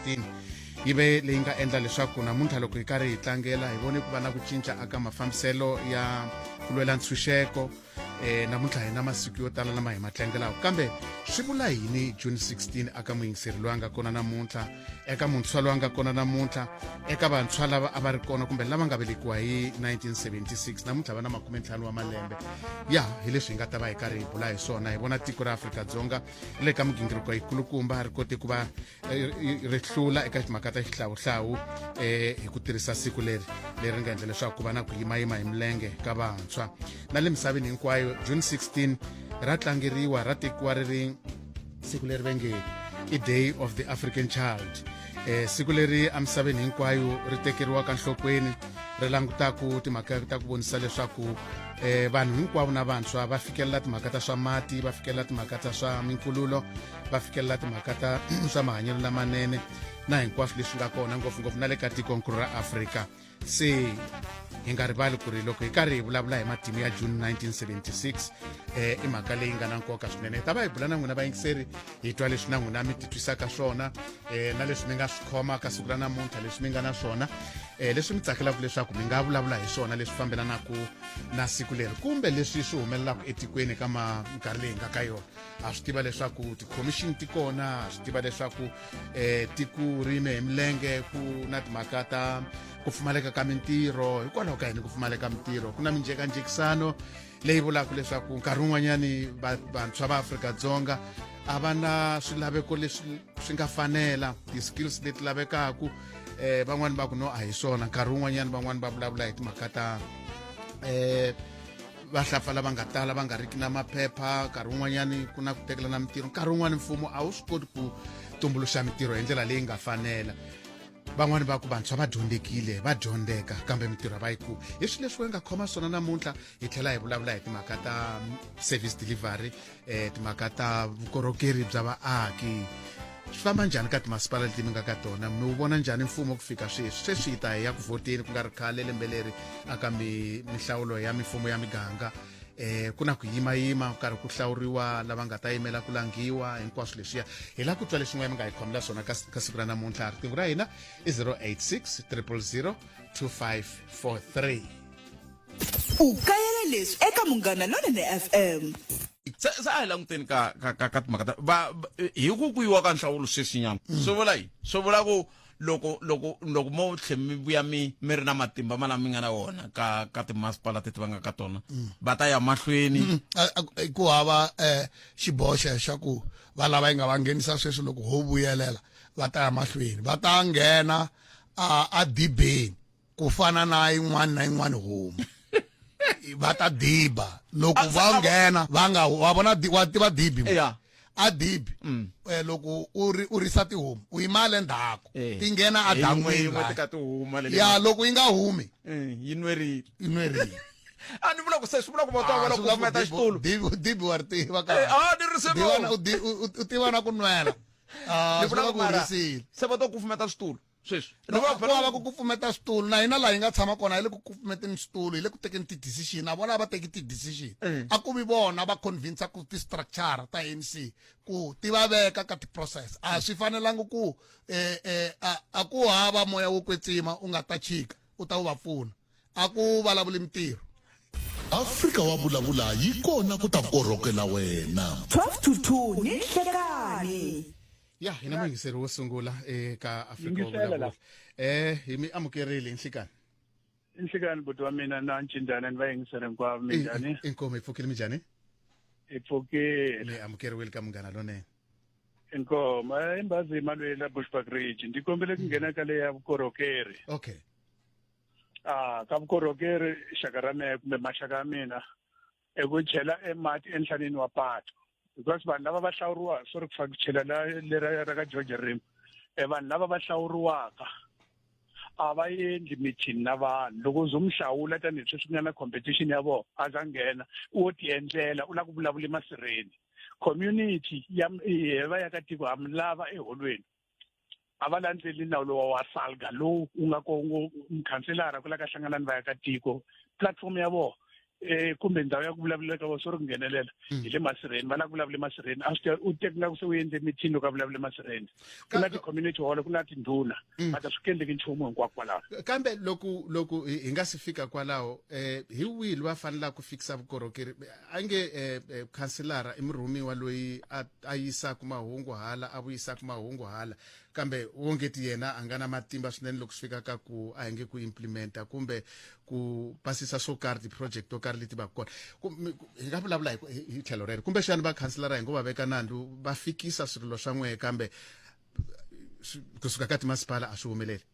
2016 yive leyi nga endla leswaku namuntlha loko hi karhi hi tlangela hi vone ku va na ku cinca aka mafambiselo ya ku lwela ntshunxeko namuntlha hi na masiku yo tala lama hi ma tlangelaku kambe swi vula yini June 16 aka muyingiseri loyi a nga kona namuntlha eka muntshwa loyi a nga kona namuntlha eka vantshwa lava a va ri kona kumbe lava nga velekiwa hi 1976 namuntlha va na 50 wa malembe ya hi leswi hi nga ta va hi karhi hi bula hi swona hi vona tiko ra Afrika-Dzonga le ka migingiriko yikulukumba ri kote ku va ri hlula eka timhaka ta xihlawuhlawu hi ku tirhisa siku leri nga endla leswaku ku va na ku yimayima hi milenge ka vantshwa na le misaveni hinkwayo June 16 ra tlangeriwa ra tekiwa ri ri siku leri va nge i Day of the African Child siku leri amisaveni hinkwayo ri tekeriwaka nhlokweni ri langutaku timhaka ta ku vonisa leswaku vanhu hinkwavo na vantshwa va fikelela timhaka ta swa mati va fikelela timhaka ta swa minkululo va fikelela timhaka ta swa mahanyelo lamanene na hinkwaswo leswi nga kona ngopfungopfu na le ka tikonkulu ra Afrika se hi nga rivali ku ri loko hi karhi hi vulavula hi matimu ya June 1976 i mhaka leyi nga na nkoka swinene hi ta va hi bula na n'wina vayingiseri hi twa leswi na n'wina mi titwisaka swona na leswi mi nga swi khoma ka siku ra namuntlha leswi mi nga na swona leswi mi tsakelaka leswaku mi nga vulavula hi swona leswi fambelanaka na siku leri kumbe leswi swi humelelaka etikweni ka minkarhi leyi nga ka yona ha swi tiva leswaku ti-commission ti kona ha swi tiva leswaku tiku rime hi milenge ku na timhaka ta ku pfumaleka ka mintirho hikwalaho ka yini ku pfumaleka mintirho ku na minjhekanjhekisano leyi vulaka leswaku nkarhi wun'wanyani vantshwa va Afrika-Dzonga a va na swilaveko leswi swi nga fanela ti-skills leti lavekaku van'wani va ku no a hi swona nkarhi wun'wanyani van'wani va vulavula hi timhaka ta vahlampfa lava nga tala va nga riki na maphepha nkarhi wun'wanyani ku na ku tekela na mintirho nkarhi wun'wani mfumo a wu swi koti ku tumbuluxa mintirho hi ndlela leyi nga fanela van'wani va ku vantshwa va dyondzekile va dyondzeka kambe mintirho va yi ku hi swi leswi hi nga khoma swona namuntlha hi tlhela hi vulavula hi timhaka ta service delivery timhaka ta vukorhokeri bya vaaki swi famba njhani ka timasipala leti mi nga ka tona mi wu vona njhani mfumo ku fika sweswi hi ta hi ya ku vhoteni ku nga ri khale lembe leri aka mihlawulo ya mifumo ya miganga ku na ku yimayima ku karhi ku hlawuriwa lava nga ta yimela ku langiwa hinkwaswo leswiya hi la ku twa leswin'wana mi nga hi khomela swona ka siku ra namuntlha riqingho ra hina i 086 000 2543 u kayela leswi eka Munghana Lonene FM sa hi languteni ka timhaka ta hi ku kuyiwa ka nhlawulo sweswinyana swi vula yini swi vula ku loko mo tlhe mi vuya mi ri na matimba malama mi nga na wona ka timasipala teti va nga ka tona va ta ya mahlweni ku hava xiboxa xa ku va lava yi nga va nghenisa sweswi loko ho vuyelela va ta ya mahlweni va ta nghena a dibeni ku fana na yin'wana homu va ta diba loko va nghena va nga wa vona wa tiva dibi a dibi loko u risa tihomu u yima le ndzhaku ti nghena a dan'wini ya loko yi nga humi yi nwerile a ni vula ku se swi vula ku va twa ku kufumeta xitulu dibi wa ri tiva ka u tiva na ku nwela ni vula ku risile se va to kufumeta switulu sweswi lava ku kufumeta switulu na hina laha hi nga tshama kona hi le ku kufumeteni switulu hi le ku tekeni ti-decision a vona a va teki ti-decision a ku vi vona va convince ku ti-structure ta ANC ku ti va veka ka ti-process a swi fanelangi ku a ku hava moya wo kwetsima u nga ta chika u ta wu va pfuna a ku vulavuli mintirho Afrika wa vulavula yi kona ku ta korhokela wena 12 to 2 ni nhlekani ya hina muyingiseri wo sungula eka Afrika wa vulavula hi mi amukerile inhlikani buti wa mina na ncindana ni vayingiseri hinkwavo minjhani inkomo hi pfukile minjhani hi pfukile mi amukeriwile ka Munghana Lonene inkomo imbazi malwela Bushbuck Ridge ndi kombele ku nghena ka le ya vukorhokeri okay ka vukorhokeri xaka ra mehe kumbe maxaka ya mina eku chela emati enhlaneni wa patu because vanhu lava va hlawuriwa sorry ku fa ku chela lera ra ka George Rim vanhu lava va hlawuriwaka a va endli meeting na vanhu loko uzomhlawula tani sweswi nga na competition ya vona a za nghena u ti endlela u la ku vulavula emasirheni community ya vaakatiko hamlava eholweni a va landzeleli nawu lowu wa SALGA lowu u nga ko mukhanselara ku la ka hlangana ni vaakatiko platform ya vona kumbe ndhawu ya ku vulavuleka va swo ri nghenelela hi le masirheni va lava ku vulavula emasirheni a swi u teka nga ku se u endle meeting loko a vulavula emasirheni ku na ti-community hall ku na tindhuna va ta swi kendleki nchumu hinkwako kwalaho kambe loko hi nga si fika kwalaho hi wihi va fanelaka ku fikisa vukorhokeri a nge khanselara i murhumiwa loyi a yisaka mahungu hala a vuyisaka mahungu hala kambe wongeti yena a nga na matimba swinene loko swi fika ka ku a hi nge ku implementa kumbe ku pasisa swo karhi ti-project to karhi leti va kona hi nga vulavula hi tlhelo rero kumbe xana va khanselara hi ngo va veka nandzu va fikisa swirilo swa n'wehe kambe kusuka ka timasipala a swi humeleli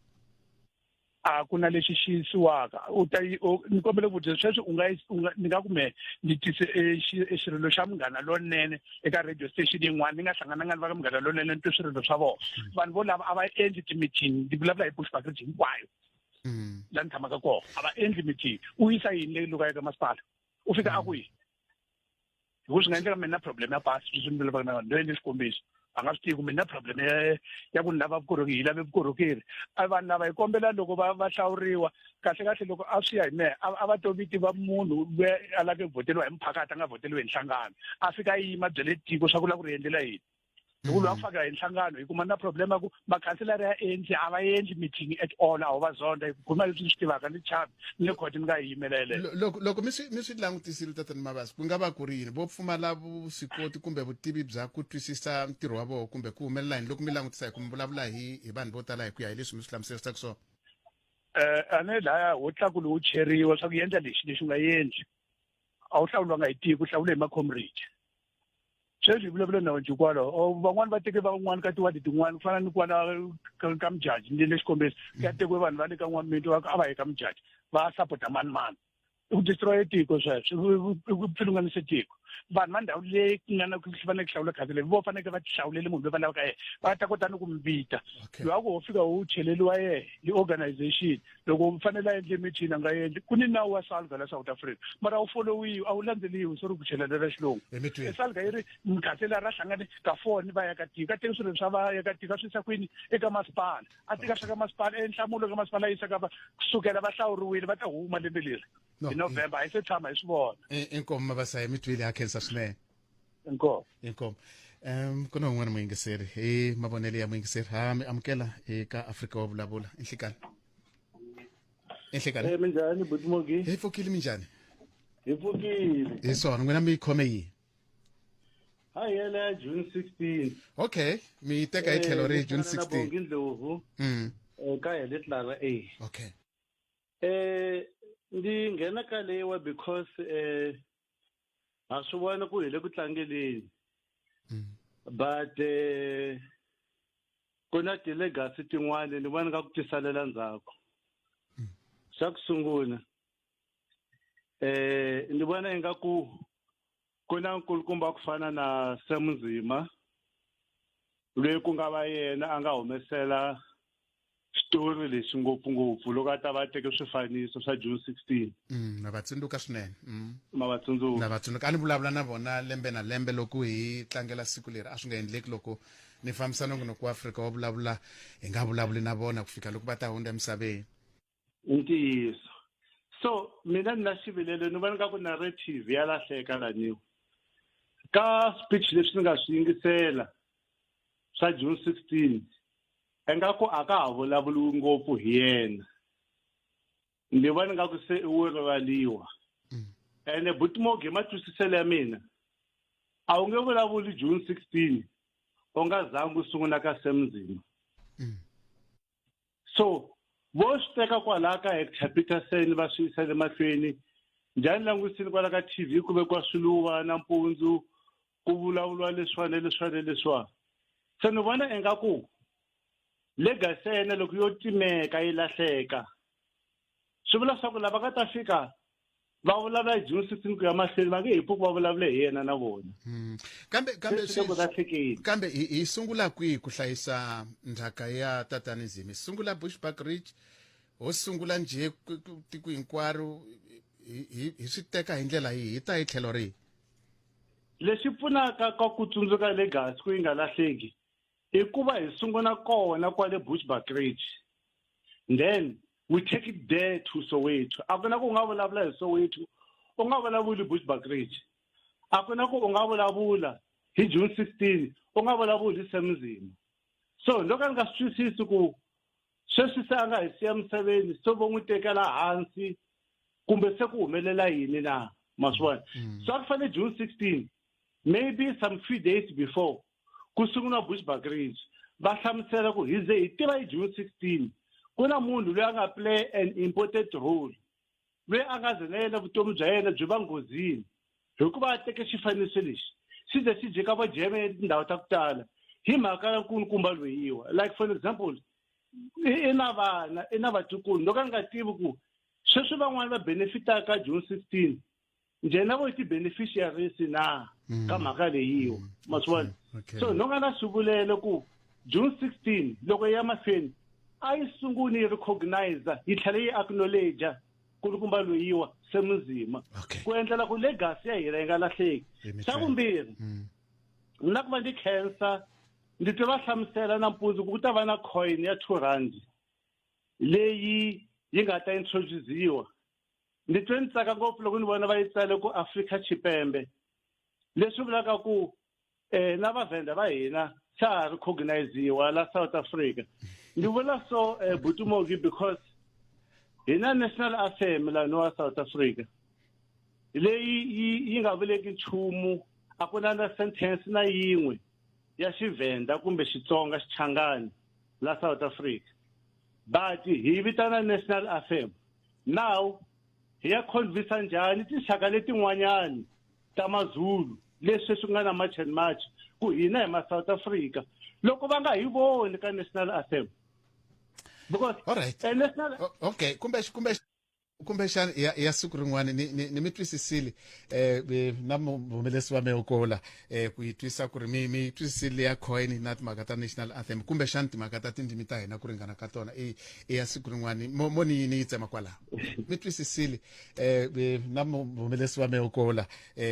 a ku na lexi xi yisiwaka ni kombele ku vutisa sweswi ni nga kume ni tise xirilo xa Munghana Lonene eka radio station yin'wana ni nga hlangananga ni va ka Munghana Lonene ni twe swirilo swa vona vanhu vo lava a va endli ti-meeting ni vulavula hi Bushbuckridge hinkwayo laha ni tshamaka kona a va endli meeting u yisa yini leyi loko eka masipala u fika a kwihi hikuva swi nga endleka mina na problem ya pasi leswi ni vulavaka na vanhu ndo endle xikombiso a nga swi tivi kumbe na problem ya ku ni lava vukorhokeri hi lave vukorhokeri a vanhu lava hi kombela loko va hlawuriwa kahle loko a swi ya hi mehe a va to vitiva munhu loyi a lave ku vhoteliwa hi mphakati a nga vhoteliwi hi nhlangano a fika a yima byele tiko swa ku lava ku ri endlela yini loko loyi a ku faka hi nhlangano hi kuma na problem ya ku makhanselara ya endli a va endli meeting at all a ho va zonda hi kuma leswi ni swi tivaka ni chavi ni le khoti ni nga yimelele loko mi swi langutisile tatani Mabasa ku nga va ku ri yini vo pfumala vuswikoti kumbe vutivi bya ku twisisa ntirho wa vona kumbe ku humelela yini loko mi langutisa hi ku mi vulavula hi vanhu vo tala hi ku ya hi leswi mi swi hlamuserisaka swona a ne laya ho tlakulu wu cheriwa swa ku endla lexi u nga endli a wu hlawuliwanga hi tiko u hlawule hi macomrade sweswi hi vulavula na vanhu hikwalaho van'wani va teke van'wani ka tiwadi tin'wana ku fana ni kwala ka mujaji ni le xikombiso ka tekiwe vanhu va le ka n'wamiti a va yi ka mujaji va sapota mani i ku destroy tiko sweswo i ku pfilunganise tiko vanhu va ndhawu leyi ku nga na ku fanele ku hlawula khanseleri vo faneke va hlawulele munhu loyi va lavaka yena va ta kota ni ku mi vita loyi a ku ho fika wu cheleliwa yena hi organization loko u fanele a endle meeting a nga endli ku ni nawu wa salga la South Africa mara wu followiwi a wu landzeliwi swo ri ku chelela xilungu salga yi ri mukhanseleri a hlangane ka foni va ya ka tiko a teki swilo swa va ya ka tiko a swi yisa kwini eka masipala a teka swa ka masipala enhlamulo ka masipala a yisa ka kusukela va hlawuriwile va ta huma lembe leri hi November a hi se tshama hi swi vona inkomo Mabasa hi mi twile ha khensa swinene inkomo ku na un'wana muyingiseri hi mavonelo ya muyingiseri ha mi amukela eka Afrika wa vulavula enhlekani minjhani Butmogi hi pfukile minjhani hi pfukile hi swona n'wina mi khome yihi ha yela ya June 16 okay mi teka hi tlhelo ri June 16 Ndlovu ka hele tlara okay ndi nghena ka leyiwa because a swi vona ku hi le ku tlangeleni but ku na ti-legacy tin'wana ni vona nga ku tisalela ndzhaku xa ku sungula ni vona ingaku ku na nkulukumba ku fana na Sam Nzima loyi ku nga va yena a nga humesela xitori lexi ngopfungopfu loko a ta va teke swifaniso swa June 16 na va tsundzuka swinene ma va tsundzuka a ni vulavula na vona lembe na lembe loko hi tlangela siku leri a swi nga endleki loko ni fambisa nongonoko wa Afrika wa vulavula hi nga vulavuli na vona ku fika loko va ta hundza emisaveni ntiyiso so mina ni na xivilelo ni vona nga ku narrative ya lahleka laniwa ka speech leswi ni nga swi yingisela swa June 16 engaku a ka ha vulavuriwi ngopfu hi yena ni vona nga ku se u rivaliwa ene Butmogi matwisiselo ya mina a wu nge vulavuli June 16 u nga zangi u sungula ka Sam Nzima so vo swi teka kwalaha ka Hector Peterson va swi yisa emahlweni njhani langutisini kwala ka TV ku vekiwa swiluva nampundzu ku vulavuriwa leswiwana se ni vona engaku legacy ya yena loko yo timeka yi lahleka swi vula swa ku lava nga ta fika va vulavula hi June 16 ku ya mahlweni va nge hi pfuki va vulavule hi yena na vona kambe hi sungula kwihi ku hlayisa ndzhaka ya tatani Nzima hi sungula Bushbuckridge ho sungula nje tiko hinkwaro hi swi teka hi ndlela hi ta hi tlhelo rihi leswi pfunaka ka ku tsundzuka legacy ku yi nga lahleki i ku va hi sungula kona kwale Bushbuckridge then we take it there to Soweto a ku na ku nga vulavula hi Soweto u nga vulavuli Bushbuckridge a ku na ku u nga vulavula hi June 16 u nga vulavuli hi Semzima so loko ni nga swi twisisi ku sweswi se a nga hi siya misaveni so vo n'wi tekela hansi kumbe se ku humelela yini na maswona so a ku fanele June 16 maybe some few days before ku sungula Bushbuckridge va hlamusela ku hi ze hi tiva hi June 16 ku na munhu loyi a nga play an important role loyi a nga ze na yena vutomi bya yena byi va nghozini hikuva a teke xifaniso lexi xi ze xi jeka vajeme tindhawu ta ku tala hi mhaka ya nkulukumba loyiwa like for example i na vana i na vatukulu loko a nga tivi ku sweswi van'wana va benefitaka June 16 njena vo ti-beneficiaries na ka mhaka leyiwa maswona so no nga na swivulelo ku June 16 loko ya mahlweni a yi sunguli yi recognize yi tlhela yi acknowledge kulukumba loyiwa Semzima ku endlela ku legacy ya hina yi nga lahleki xa vumbirhi na ku va ndi cancer ndi twe va hlamusela nampundzu ku ta va na coin ya 2 rand leyi yi nga ta introduce-iwa ndi twe ni tsaka ngopfu loko ni vona va yi tsale ku Africa Chipembe leswi vulaka ku na vavhenda va hina xa ha recognize-iwa la South Africa ndi vula so Butumogi because hina national anthem la no South Africa leyi yi nga vuleki nchumu a ku na sentence na yin'we ya Xivenda kumbe Xitsonga Xichangani la South Africa but hi vitana national anthem now hi ya convince njhani tinxaka letin'wanyani ta maZulu leswi swi nga na match and match ku hina hi ma South Africa loko va nga hi voni ka national anthem because all right national okay kumbe xana ya siku rin'wana ni mi twisisile na muhumelisi wa meokola ku yi twisa ku ri mi twisisile ya coin na timhaka ta national anthem kumbe xana timhaka ta tindzimi ta hina ku ringana ka tona i ya siku rin'wana mo ni yi tsema kwalaho mi twisisile na muhumelisi wa meokola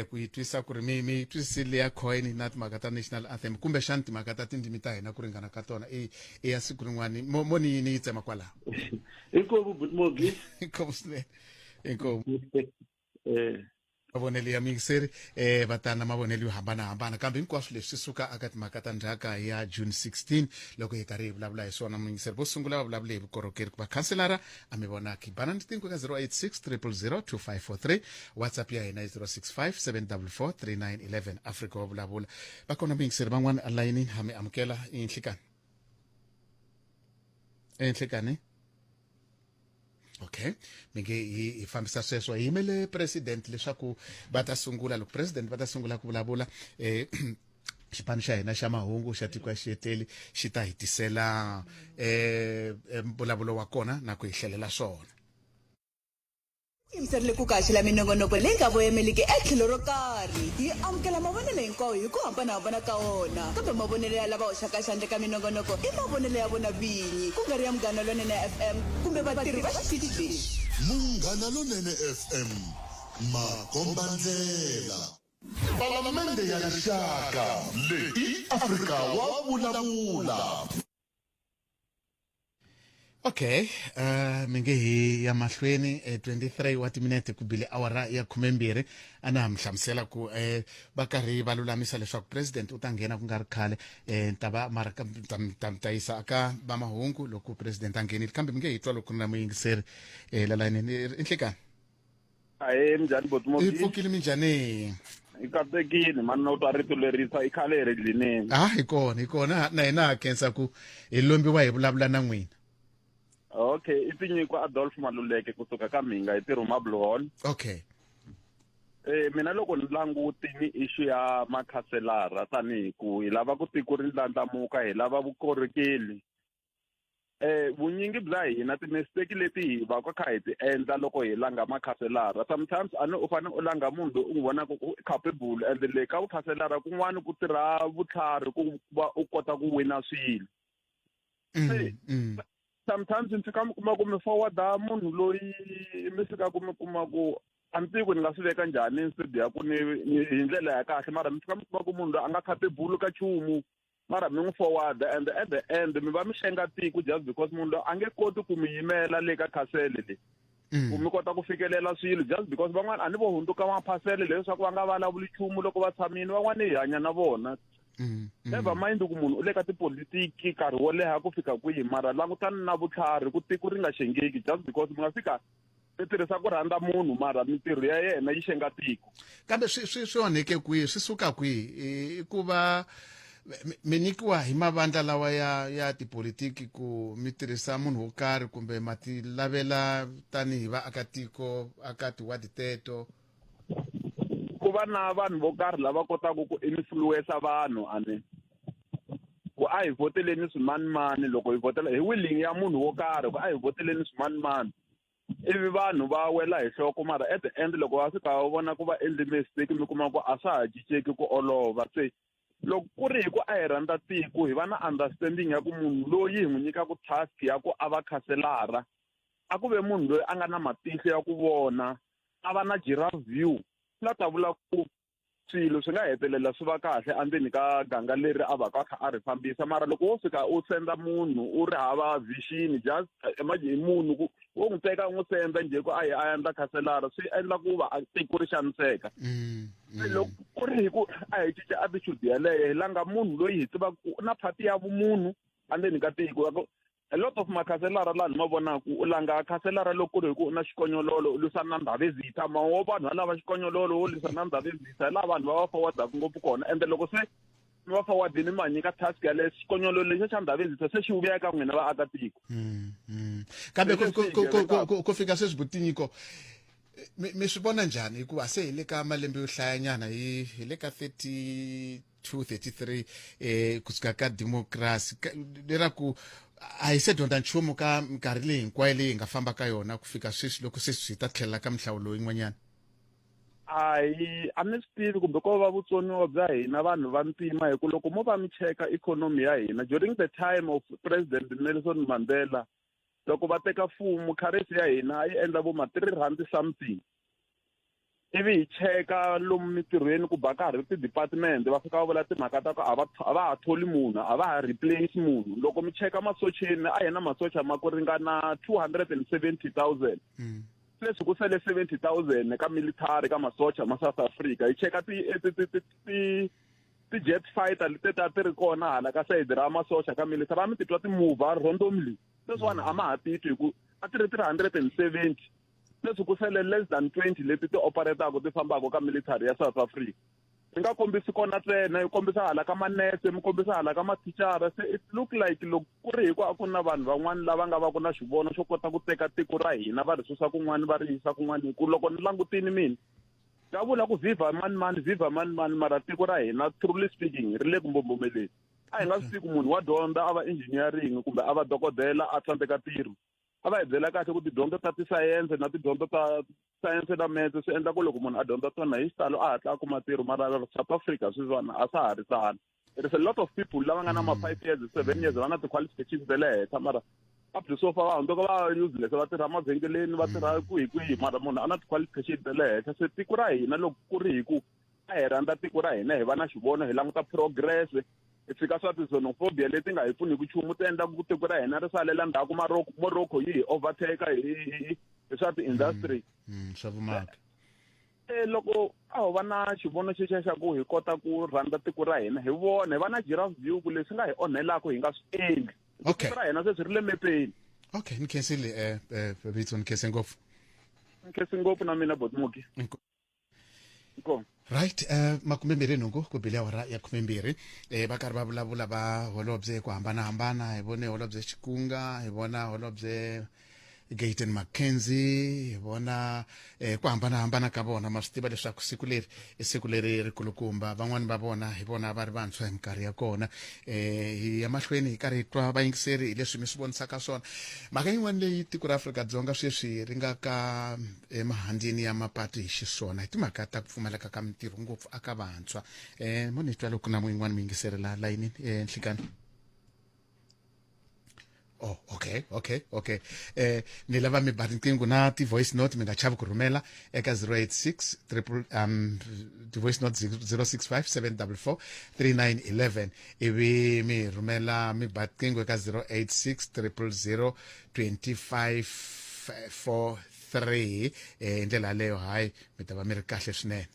ku yi twisa ku ri mi twisisile ya coin na timhaka ta national anthem kumbe xana timhaka ta tindzimi ta hina ku ringana ka tona i ya siku rin'wana mo ni yi tsema kwalaho inkomu Butumogi inkomu mavonelo ya mingiseri vatana mavonelo yo hambanahambana kambe hinkwaswo leswi suka aka timhaka ta ndzhaka ya June 16 loko hi karhi hi vulavula hi swona mingiseri vo sungula va vulavule hi vukorhokeri ku vakhanselara a mi vonaki bana ni tinko ka 086 000 2543 whatsapp ya hina 065 744 3911 Africa wa vulavula va kona mingiseri van'wana alayinini ha mi amukela enhlekani okay minge hi fambisa sweswo hi yimele president leswaku va ta sungula loko president va ta sungula ku vulavula xipano xa hina xa mahungu xa tiko ya xieteli xi ta hitisela mbulavulo wa kona na ku hi hlelela swona yimiserile ku kaxela minongonoko leyi nga voyemeliki etlhelo ro karhi yi amukela mavonelo hinkwawo hi ku hambanahambana ka wona kambe mavonelo ya lava hoxaka xandle ka minongonoko i mavonelo ya vona vinyi ku nga ri ya Munghana Lonene FM kumbe vatirhi va xitichi lexi Munghana Lonene FM makombandlela Palamende ya rixaka leyi Afrika wa vulavula okay minge hi ya mahlweni 23 wa timinete ku bile awara ya 12 ana mi hlamusela ku va karhi va lulamisa leswaku president u ta nghena ku nga ri khale tava mara ta yisa aka va mahungu loko president a nghenile kambe minge hi twa loko na muyingiseri la layinini inhlekani ahe mjani Butumogi i pfukile minjhani ikatekile mani no twa rito lerisa i khale hi redlineni hi kona na hina ha kensa ku hi lombiwa hi vulavula na n'wina okay i tinyiko Adolf Maluleke kusuka ka Minga hi tirhuma Bluehorn okay mina loko ni langutini issue ya makhanselara tanihi ku hi lava ku tiko ri ndlandlamuka hi lava vukorhokeli vunyingi bya hina timistake leti hi va ka kha hi ti endla loko hi langa makhanselara sometimes u fanele u langa munhu u n'wi vona ku capable and le ka vukhanselara kun'wana ku tirha vutlhari ku va u kota ku wina swilo sometimes ni fika mi kuma ku mi forwarda munhu loyi mi fika ku mi kuma ku a mi tivi ku ni nga swi veka njhani instead ya ku ni hi ndlela ya kahle mara mi fika mi kuma ku munhu loyi a nga capable ka nchumu mara mi n'wi forwarda and at the end mi va mi xenga tiko just because munhu loyi a nge koti ku mi yimela le ka khasele leyi ku mi kota ku fikelela swilo just because van'wana a ni vo hundzuka maphasele leswaku va nga vulavuli nchumu loko va tshamini van'wana hi hanya na vona never mind ku munhu u le ka tipolitiki nkarhi wo leha ku fika kwihi mara langutani na vutlhari ku tiko ri nga xengeki just because mi nga fika mi tirhisa ku rhandza munhu mara mintirho ya yena yi xenga tiko kambe swi onheke kwihi swi suka kwihi i ku va mi nyikiwa hi mavandla lawa ya tipolitiki ku mi tirhisa munhu wo karhi kumbe ma ti lavela tanihi vaakatiko aka tiwadi teto ku va na vanhu vo karhi lava kotaka ku influensa vanhu ku a hi voteleni swimanimani loko hi votela hi willing ya munhu wo karhi ku a hi voteleni swimanimani ivi vanhu va wela hi nhloko mara at the end loko va fika va vona ku va endle mistake mi kuma ku a swa ha cinceki ku olova se loko ku ri hi ku a hi rhandza tiko hi va na understanding ya ku munhu loyi hi n'wi nyikaka task ya ku a va khanselara a ku ve munhu loyi a nga na matihlo ya ku vona a va na giraffe view la ta vula ku swilo swi nga hetelela swi va kahle andzeni ka ganga leri a va ka kha a ri fambisa mara loko wo fika u senda munhu u ri hava vision just imagine munhu ku wo n'wi teka n'wi senda njhe ku a endla khanselara swi endla ku va tiko ri xaniseka loko ku ri hi ku a hi cinca attitude yaleyo hi langa munhu loyi hi tivaka ku na phati ya vumunhu andzeni ka tiko a lot of makhanselara laha ni ma vonaka u langa khanselara loko ku ri hi ku u na xikonyololo u lwisana na ndhavezitha wo vanhu va lava xikonyololo wo lwisana na ndhavezitha hi laha vanhu va va forwardaka ngopfu kona ende loko se mi va forwardini mi va nyika task yaleyo xikonyololo lexi xa ndhavezitha se xi vuya eka n'wina vaakatiko kambe ku fika sweswi butinyiko mi swi vona njhani hikuva se hi le ka malembe yo hlayanyana hi le ka 32 33 kusuka ka democracy lera ku a hi se dyondza nchumu ka minkarhi leyi hinkwayo leyi hi nga famba ka yona ku fika sweswi loko se swi ta tlhelela ka mihlawulo yin'wanyana a ni swi tivi kumbe ko va vutsoniwa bya hina vanhu va ntima hi ku loko mo va mi cheka ikhonomi ya hina during the time of president Nelson Mandela loko va teka mfumo currency ya hina a yi endla vo ma 3 rand something ivi hi cheka lomu mintirhweni ku ba karhi ti-department va fika va vula timhaka ta ku a va ha tholi munhu a va ha replace munhu loko mi cheka masocheni a hi na masocha ma ku ringana 270,000 leswi ku sele 70,000 ka military ka masocha ma South Africa hi cheka ti-jet fighter leti ti ri kona hala ka sayidi ra masocha ka military va mi titwa ti-mover randomly leswiwani a ma ha titwi hi ku a ti ri 370 leswi ku sele less than 20 leti ti operataka ti fambaka ka military ya South Africa mi nga kombisi kona ntsena yi kombisa hala ka manese mi kombisa hala ka mathicara se it look like loko ku ri hi ku a ku na vanhu van'wana lava nga va ku na xivono xo kota ku teka tiko ra hina va ri susa kun'wana va ri yisa kun'wana hi ku loko ni langutini mina nga vula ku viva mani mara tiko ra hina truly speaking ri le ku mbombomeleni a hi nga swi tiku munhu wa dyondza a va engineering kumbe a va dokodela a tsandzeka ntirho a va hi byela kahle ku tidyondzo ta tisayense na tidyondzo ta sayense na metse swi endla ku loko munhu a dyondza tona hi xitalo a hatla a kuma ntirho mara South Africa sweswiwani a swa ha ri tano there is a lot of people lava nga na ma 5 years 7 years va na ti-qualifications ta le henhla mara up to so far va hundzuka va useless va tirha mavhengeleni va tirha kwihi mara munhu a na ti-qualifications ta le henhla se tiko ra hina loko ku ri hi ku a hi rhandza tiko ra hina hi va na xivono hi languta progress hi fika swa ti-xenophobia leti nga hi pfuniki nchumu ti endla ku tiko ra hina ri salela ndzhaku Morocco yi hi overtake hi swa ti-industry swa vumaki loko a ho va na xivono xexa xa ku hi kota ku rhandza tiko ra hina hi vona hi va na giraffe view ku leswi nga hi onhelaka hi nga swi endli tiko ra hina se swi ri le mepeni okay ni khensile Vito ni khense ngopfu na mina Botmuki right 28 ku bile awara ya 12 va karhi va vulavula va holobye ku hambanahambana hi vone holobye Xikunga hi vona holobye Gayton Mackenzie hi vona ku hambanahambana ka vona ma swi tiva leswaku siku leri i siku leri ri kulukumba van'wani va vona hi vona va ri vantshwa hi minkarhi ya kona hi ya mahlweni hi karhi hi twa vayingiseri hi leswi mi swi vonisaka swona mhaka yin'wana leyi tiko ra Afrika-Dzonga sweswi ri nga ka emahandzini ya mapatu hi xiswona hi timhaka ta ku pfumaleka ka mintirho ngopfu aka vantshwa mo ni twa loko na yin'wana muyingiseri la layinini Nhlikani oh okay ni lava mi ba riqingho na ti-voice note mi nga chavi ku rhumela eka 086 ti-voice note 065 744 3911 ivi mi rhumela mi ba riqingho eka 086 000 25 4 3 hi ndlela leyo hayi mi ta va mi ri kahle swinene.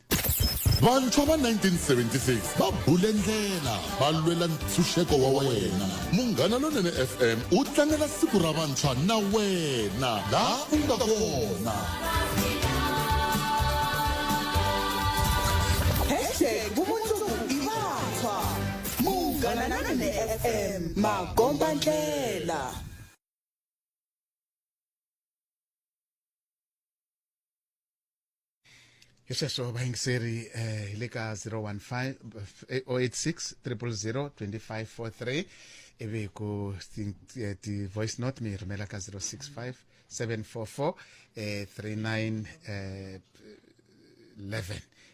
vantshwa va 1976 va bule ndlela va lwela ntshunxeko wa wena. Munghana Lonene FM u tlangela siku ra vantshwa na wena laha u nga kona. #vumundzuku i vantshwa. Munghana Lonene FM makomba ndlela. Hi sweswo vayingiseri hi le ka 015 086 000 2543 ivi ku ti voice note mi rhumela ka 065 744 3911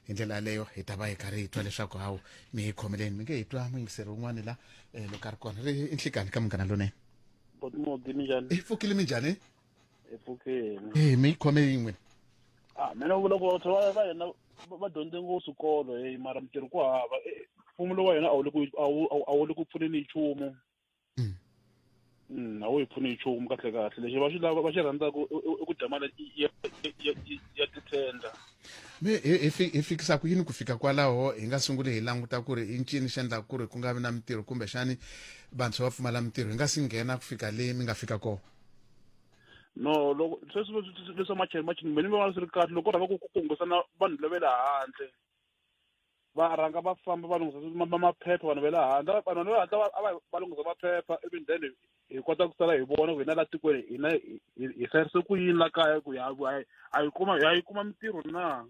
hi ndlela leyo hi ta va hi karhi hi twa leswaku hawu mi hi khomeleni mi nge hi twa muyingiseri wun'wana la loko a ri kona ri nhlikani ka Munghana Lonene. Botmodi minjani? Hi pfukile minjhani? Hi pfukile. Mi hi khome yin'we. Mina vula ku va hina va dyondze ngopfu swikolo mara mintirho ku hava. Mfumo lowu wa hina a wu le ku pfuneni hi nchumu. A wu hi pfuni hi nchumu kahle lexi va xi rhandzaka i ku dya mali ya titenda. hi fikisa ku yini ku fika kwalaho hi nga sunguli hi languta ku ri i ncini xi endlaka ku ri ku nga vi na mintirho kumbe xani vantshwa va pfumala mintirho hi nga si nghena ku fika leyi mi nga fika kona? No, loko sweswi leswa machini mina mi vona swi ri kahle loko rhanga ku kongosana vanhu lava le handle va rhanga va famba va lunghisa maphepha vanhu va le handle vanhu va le handle va lunghisa maphepha ivi then hi kota ku sala hi vona ku hina la tikweni hina hi hlayise ku yini la kaya ku a hi kuma mintirho na.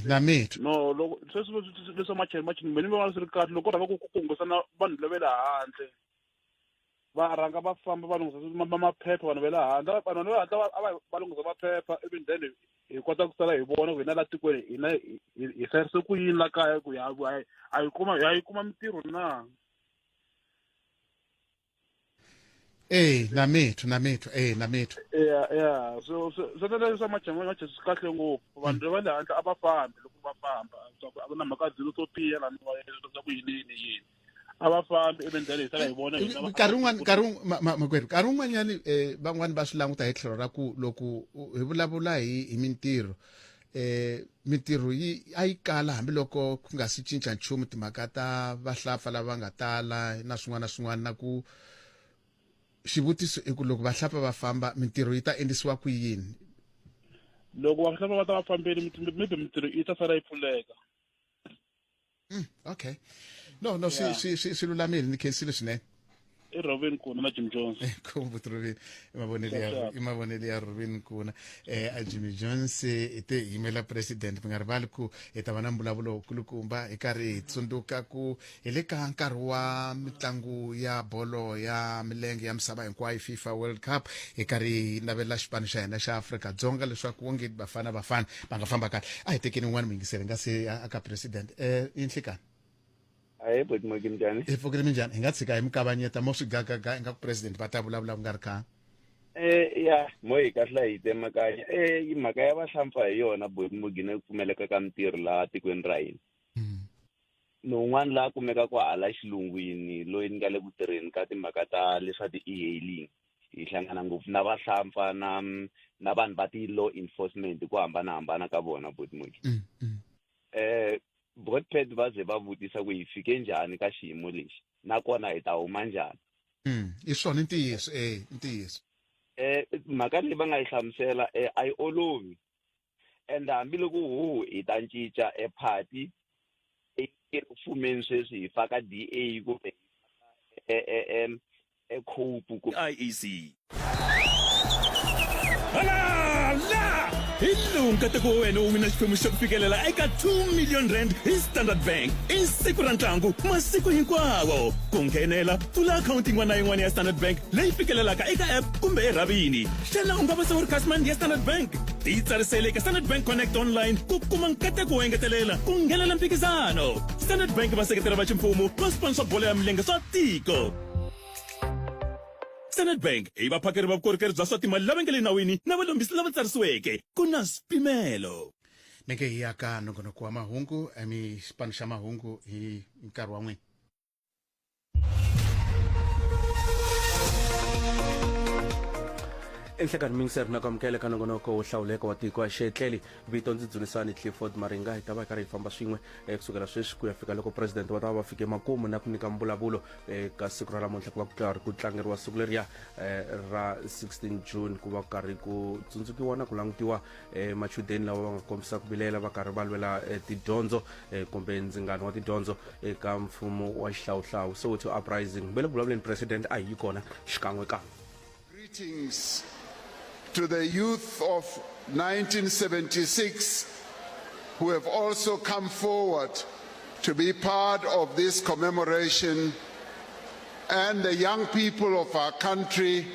na mithu. No, loko sweswi leswa machini mina mi vona swi ri kahle loko rhanga ku kongosana vanhu lava le handle va rhanga va famba va lunghisa maphepha vanhu va le handle vanhu va le handle va lunghisa maphepha ivi then hi kota ku sala hi vona ku hina la tikweni hina hi hlayise ku yini la kaya ku a hi kuma mintirho na. na mithu. So leswa machini swi kahle ngopfu vanhu va le handle a va fambi loko va famba a va na mhaka zilo to piya lani va ku yini a va fambi ivi then hi sala hi vona nkarhi wun'wanyani van'wani va swi languta hi tlhelo ra ku loko hi vulavula hi mintirho mintirho a yi kala hambiloko ku nga si cinca nchumu timhaka ta vahlampfa lava nga tala na swin'wana na ku xivutiso i ku loko vahlampfa va famba mintirho yi ta endlisiwa ku yini? Loko vahlampfa va ta va fambeni maybe mintirho yi ta sala yi pfuleka. Okay. No, swi lulamile ni khensile swinene. I Robin Kuna na Jim Jones. Kumbuti Robin, i mavonele ya Robin Kuna. A Jimmy Jones ite email president mi nga rivali ku hi ta va na mbulavulo kulukumba hi karhi hi tsundzuka ku hi le ka nkarhi wa mitlangu ya bolo ya milenge ya misava hinkwayo FIFA World Cup hi karhi hi navela xipano xa hina xa Afrika-Dzonga leswaku wonge bafana va nga famba kahle. A hi tekeni un'wana muyingiseri nga se aka president i nhlikani. Aye Botmogi minjani? Hi pfukile minjani? Hi nga tshika hi mi kavanyeta mo swi gagaga ingaku president va ta vulavula ku nga ri kha. Ya mo hi kahle hi temakanya mhaka ya vahlampfa hi yona Botmogi na ku pfumeleka ka mintirho laha tikweni ra hina. Non'wana laha kumeka ku hala xilungwini loyi ni nga le ku tirheni ka timhaka ta leswa ti-e-hailing hi hlangana ngopfu na vahlampfa na vanhu va ti-law enforcement ku hambanahambana ka vona Botmogi. Broadband va ze va vutisa ku hi fike njhani ka xiyimo lexi nakona hi ta huma njhani. I swona ntiyiso ntiyiso. Mhaka leyi va nga yi hlamusela a yi olovi and hambiloko hi ta cinca party ekufumeni sweswi hi faka DA kumbe cope ku IEC. Ilunga teko wena u wina xiphemu xa ku fikelela eka 2 million rand hi Standard Bank i siku ra ntlangu masiku hinkwawo ku nghenela pfula akhawunti yin'wana na yin'wana ya Standard Bank leyi fikelelaka eka app kumbe erhavini xana u nga va se u ri customer ya Standard Bank titsarisele eka Standard Bank Connect online ku kuma nkateko wo engetelela ku nghenelela mphikizano. Standard Bank va seketela va ximfumo va sponsor bolo ya milenge swa tiko. Standard Bank hi vaphakeri va vukorhokeri bya swa timali lava nga le nawini na valombisi lava tsarisiweke ku na swipimelo. Nenge hi ya ka nongonoko wa mahungu mi xipano xa mahungu hi nkarhi wa n'wina. enhlekani mingiseri na kwamukele ka nongonoko wo hlawuleka wa tiko ya xetleli vito ndzi dzulisani Clifford Maringa hi ta va karhi hi famba swin'we kusukela sweswi ku ya fika loko president va ta va fike makumu na ku nyika mbulavulo ka siku ra namuntlha ku va ku karhi ku tlangeriwa siku leriya ra 16 June ku va ku karhi ku tsundzukiwa na ku langutiwa machudeni lava va nga kombisa ku vilela va karhi va lwela tidyondzo kumbe ndzingano wa tidyondzo eka mfumo wa xihlawuhlawu Soweto uprising vele vulavuleni president a hi kona xikan'we kan'we. Greetings to the youth of 1976 who have also come forward to be part of this commemoration, and the young people of our country,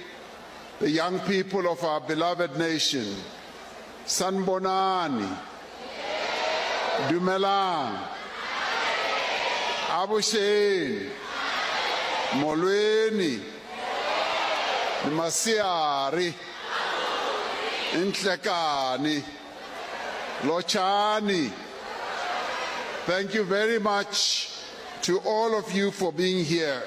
the young people of our beloved nation. Sanbonani, Dumelang, Abushen, Molweni, Masiari, Intlekani, Lochani. Thank you very much to all of you for being here.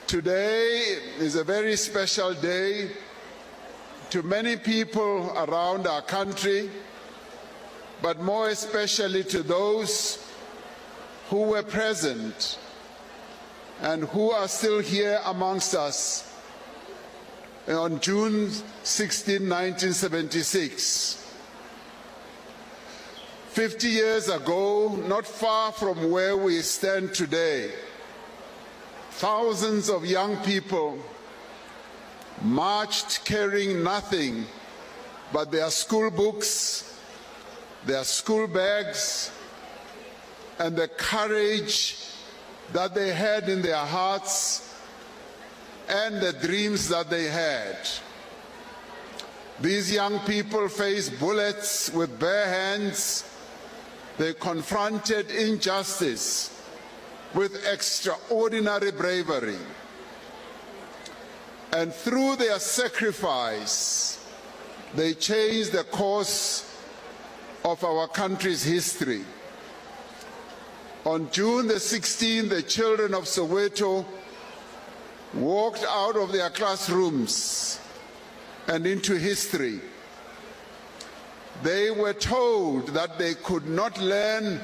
Today is a very special day to many people around our country, but more especially to those who were present and who are still here amongst us on June 16, 1976. 50 years ago, not far from where we stand today, thousands of young people marched carrying nothing but their school books, their school bags, and the courage that they had in their hearts and the dreams that they had. These young people faced bullets with bare hands. They confronted injustice with extraordinary bravery. And through their sacrifice, they changed the course of our country's history. On June the 16th, the children of Soweto walked out of their classrooms and into history. They were told that they could not learn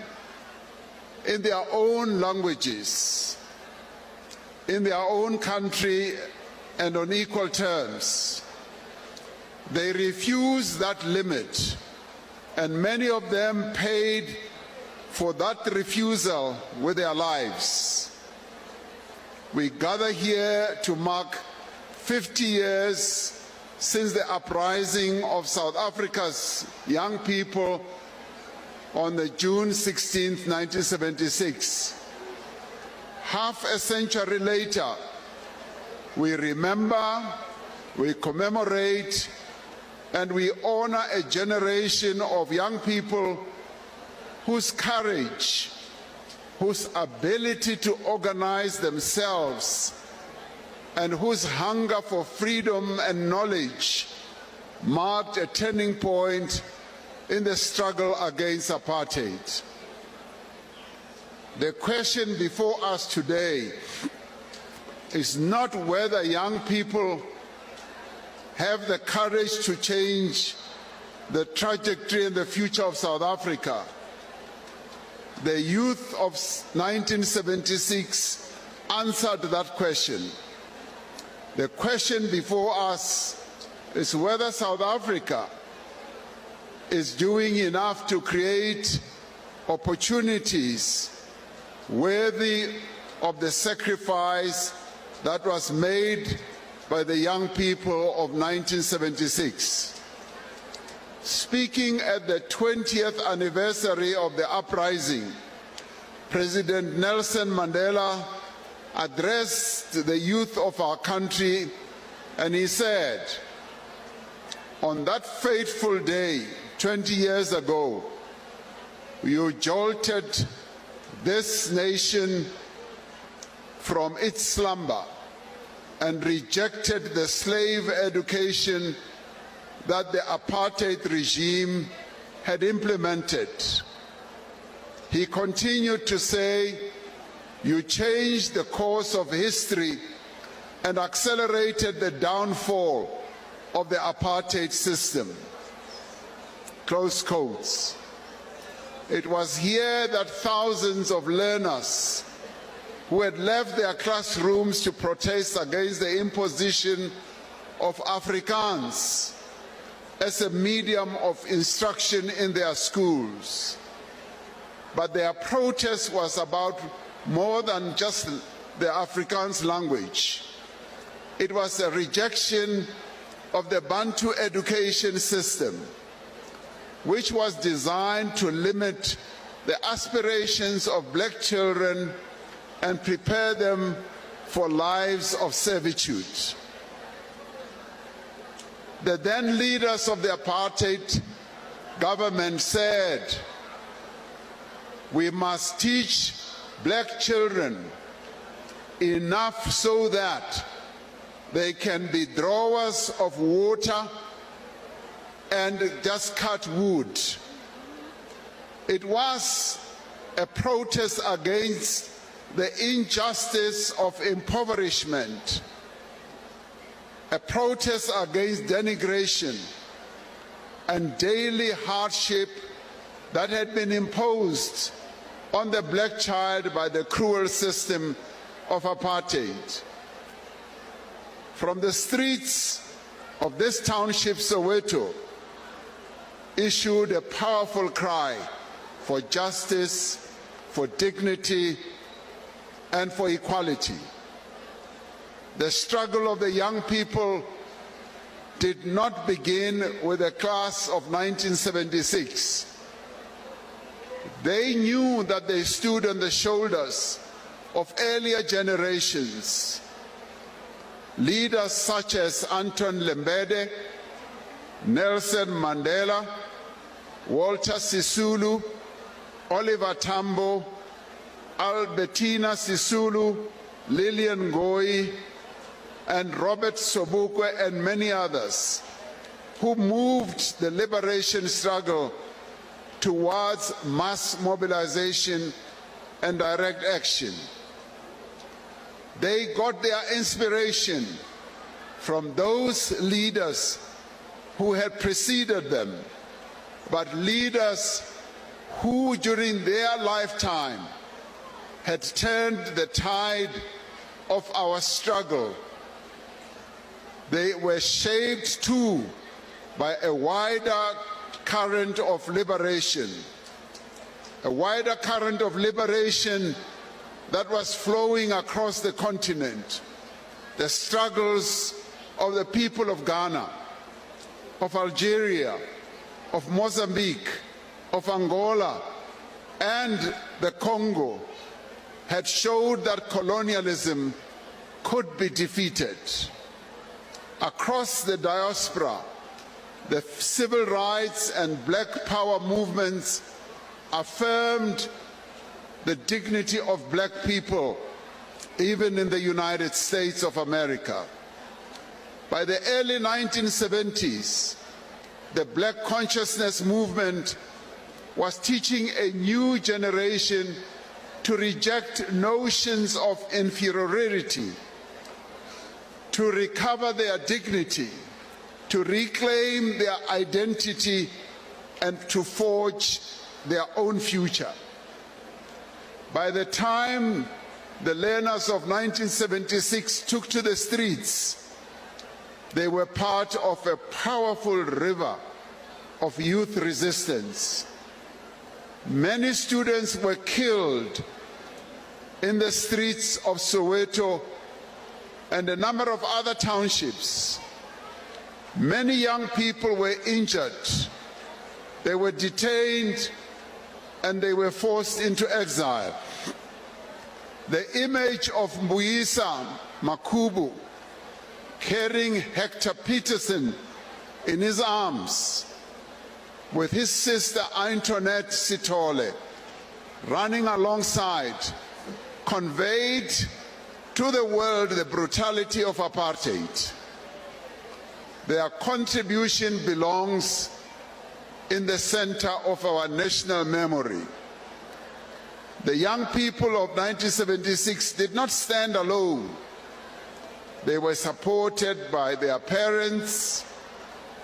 in their own languages, in their own country, and on equal terms. They refused that limit, and many of them paid for that refusal with their lives. We gather here to mark 50 years since the uprising of South Africa's young people on the June 16, 1976. Half a century later, we remember, we commemorate, and we honor a generation of young people whose courage, whose ability to organize themselves, and whose hunger for freedom and knowledge marked a turning point in the struggle against apartheid. The question before us today is not whether young people have the courage to change the trajectory and the future of South Africa. The youth of 1976 answered that question. The question before us is whether South Africa is doing enough to create opportunities worthy of the sacrifice that was made by the young people of 1976. Speaking at the 20th anniversary of the uprising, President Nelson Mandela addressed the youth of our country, and he said, "On that fateful day, 20 years ago, you jolted this nation from its slumber and rejected the slave education that the apartheid regime had implemented." He continued to say, "You changed the course of history and accelerated the downfall of the apartheid system. Close quotes. It was here that thousands of learners who had left their classrooms to protest against the imposition of Afrikaans as a medium of instruction in their schools. But their protest was about more than just the Afrikaans language. It was a rejection of the Bantu education system, which was designed to limit the aspirations of black children and prepare them for lives of servitude. The then leaders of the apartheid government said, we must teach black children enough so that they can be drawers of water and just cut wood. It was a protest against the injustice of impoverishment, a protest against denigration and daily hardship that had been imposed on the black child by the cruel system of apartheid. From the streets of this township, Soweto issued a powerful cry for justice, for dignity, and for equality. The struggle of the young people did not begin with the class of 1976. They knew that they stood on the shoulders of earlier generations. Leaders such as Anton Lembede, Nelson Mandela, Walter Sisulu, Oliver Tambo, Albertina Sisulu, Lillian Ngoyi, and Robert Sobukwe, and many others, who moved the liberation struggle towards mass mobilization and direct action. They got their inspiration from those leaders who had preceded them, but leaders who during their lifetime had turned the tide of our struggle. They were shaped too by a wider current of liberation, a wider current of liberation that was flowing across the continent. The struggles of the people of Ghana, of Algeria, of Mozambique, of Angola, and the Congo had showed that colonialism could be defeated. Across the diaspora, the civil rights and black power movements affirmed the dignity of black people, even in the United States of America. By the early 1970s, the black consciousness movement was teaching a new generation to reject notions of inferiority, to recover their dignity, to reclaim their identity, and to forge their own future. By the time the learners of 1976 took to the streets, they were part of a powerful river of youth resistance. Many students were killed in the streets of Soweto and a number of other townships. Many young people were injured. They were detained and they were forced into exile. The image of Mbuyisa Makubu carrying Hector Peterson in his arms with his sister Antoinette Sithole running alongside conveyed to the world the brutality of apartheid. Their contribution belongs in the center of our national memory. The young people of 1976 did not stand alone. They were supported by their parents,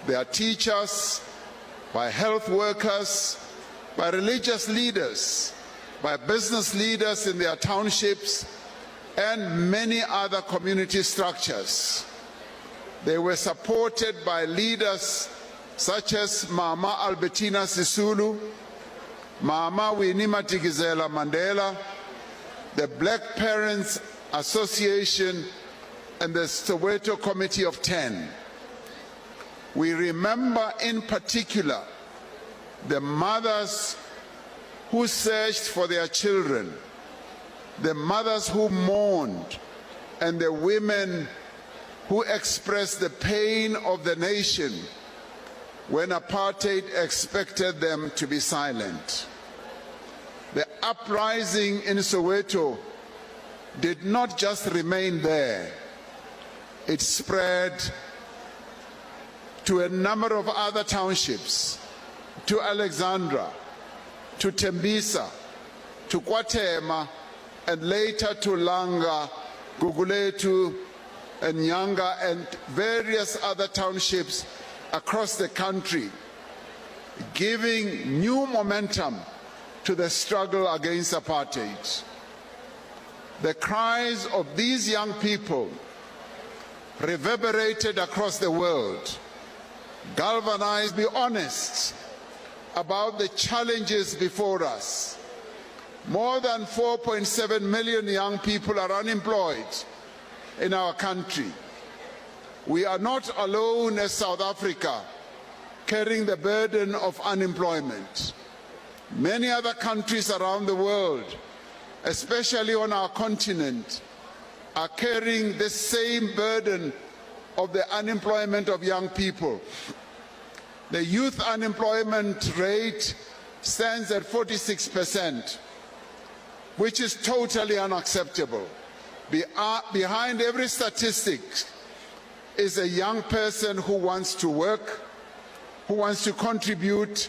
their teachers, by health workers, by religious leaders, by business leaders in their townships, and many other community structures. They were supported by leaders such as Mama Albertina Sisulu, Mama Winnie Madikizela Mandela, the Black Parents Association, and the Soweto Committee of 10. We remember in particular the mothers who searched for their children, the mothers who mourned, and the women who expressed the pain of the nation when apartheid expected them to be silent. The uprising in Soweto did not just remain there. It spread to a number of other townships, to Alexandra, to Tembisa, to Kwatema, and later to Langa, Guguletu, and Nyanga, and various other townships across the country, giving new momentum to the struggle against apartheid. The cries of these young people reverberated across the world, galvanized, be honest about the challenges before us. More than 4.7 million young people are unemployed in our country. We are not alone as South Africa carrying the burden of unemployment. Many other countries around the world, especially on our continent, are carrying the same burden of the unemployment of young people. The youth unemployment rate stands at 46%, which is totally unacceptable. Behind every statistic is a young person who wants to work, who wants to contribute,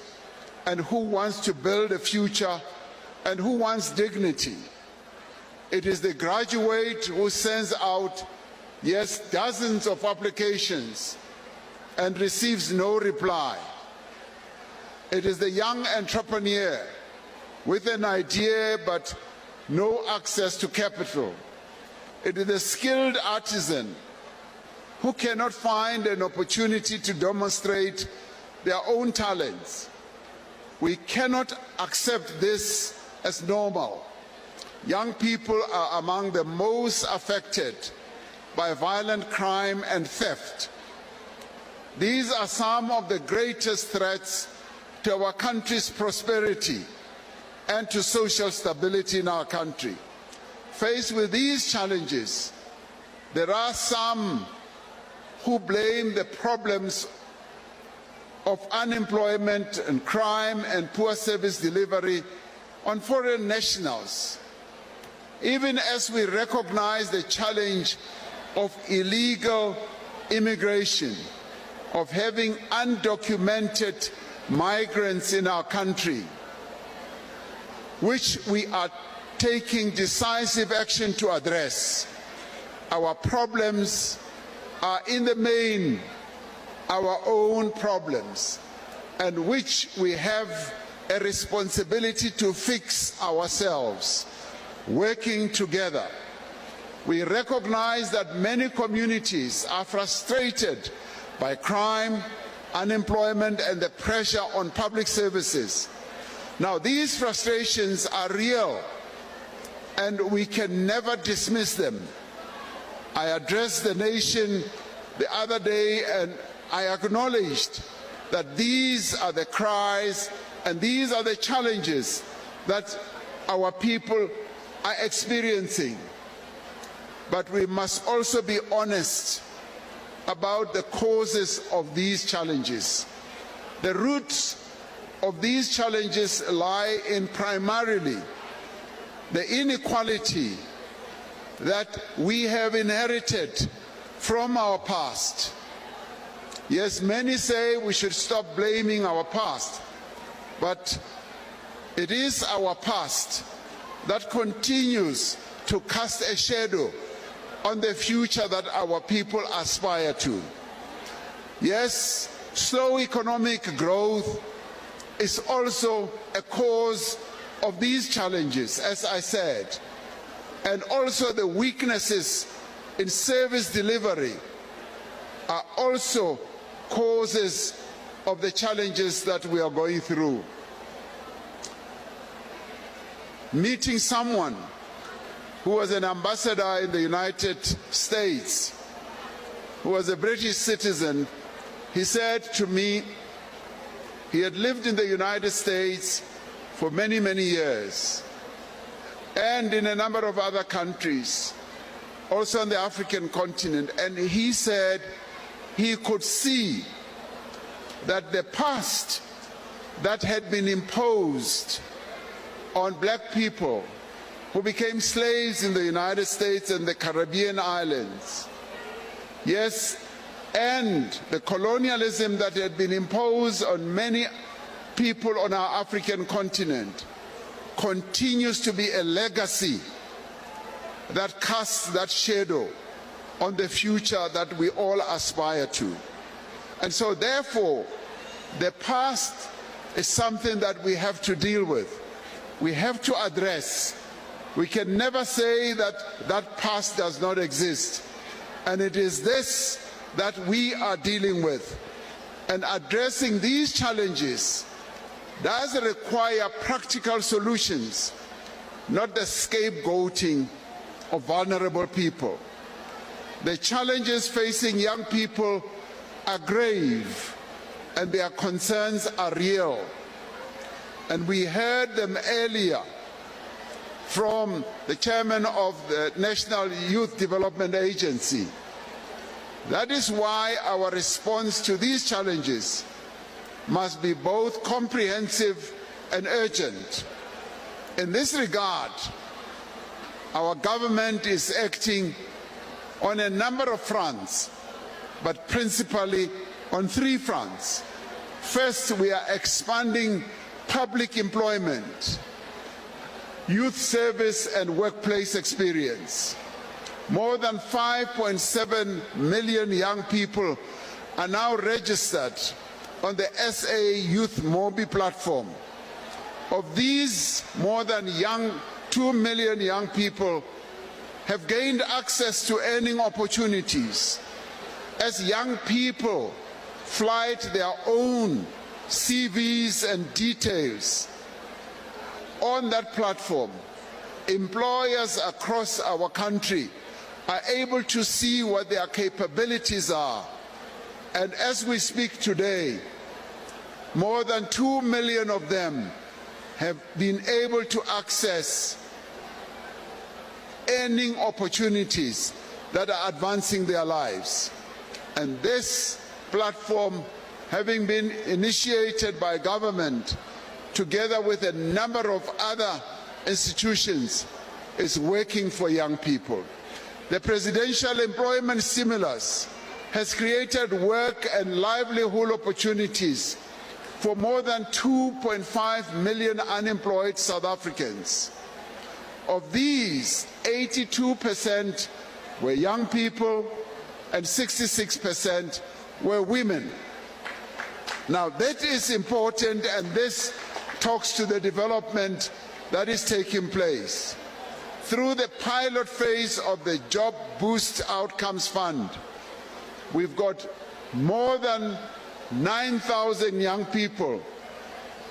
and who wants to build a future, and who wants dignity. It is the graduate who sends out, yes, dozens of applications and receives no reply. It is the young entrepreneur with an idea but no access to capital. It is the skilled artisan who cannot find an opportunity to demonstrate their own talents. We cannot accept this as normal. Young people are among the most affected by violent crime and theft. These are some of the greatest threats to our country's prosperity and to social stability in our country. Faced with these challenges, there are some who blame the problems of unemployment and crime and poor service delivery on foreign nationals. Even as we recognize the challenge of illegal immigration, of having undocumented migrants in our country, which we are taking decisive action to address, our problems are in the main our own problems, and which we have a responsibility to fix ourselves, working together. We recognize that many communities are frustrated by crime, unemployment, and the pressure on public services. Now, these frustrations are real, and we can never dismiss them. I addressed the nation the other day, and I acknowledged that these are the cries and these are the challenges that our people are experiencing. But we must also be honest about the causes of these challenges. The roots of these challenges lie in primarily the inequality that we have inherited from our past. Yes, many say we should stop blaming our past, but it is our past that continues to cast a shadow on the future that our people aspire to. Yes, Slow economic growth is also a cause of these challenges, as I said, and also the weaknesses in service delivery are also causes of the challenges that we are going through. Meeting someone who was an ambassador in the United States, who was a British citizen, he said to me he had lived in the United States for many, many years, and in a number of other countries, also on the African continent, and he said he could see that the past that had been imposed on black people who became slaves in the United States and the Caribbean islands, yes, and the colonialism that had been imposed on many people on our African continent continues to be a legacy that casts that shadow on the future that we all aspire to. And so therefore, the past is something that we have to deal with. We have to address. We can never say that that past does not exist. And it is this that we are dealing with. And addressing these challenges does require practical solutions, not the scapegoating of vulnerable people. The challenges facing young people are grave, and their concerns are real. And we heard them earlier from the chairman of the National Youth Development Agency. That is why our response to these challenges must be both comprehensive and urgent. In this regard, our government is acting on a number of fronts, but principally on 3 fronts. First, we are expanding public employment, youth service and workplace experience. More than 5.7 million young people are now registered on the SA Youth Mobi platform. Of these, more than 2 million young people have gained access to earning opportunities as young people flight their own CVs and details. On that platform, employers across our country are able to see what their capabilities are. And as we speak today, more than 2 million of them have been able to access earning opportunities that are advancing their lives. And this platform, having been initiated by government together with a number of other institutions, is working for young people. The Presidential Employment Stimulus has created work and livelihood opportunities for more than 2.5 million unemployed South Africans. Of these, 82% were young people and 66% were women. Now that is important, and this talks to the development that is taking place. Through the pilot phase of the Job Boost Outcomes Fund, we've got more than 9,000 young people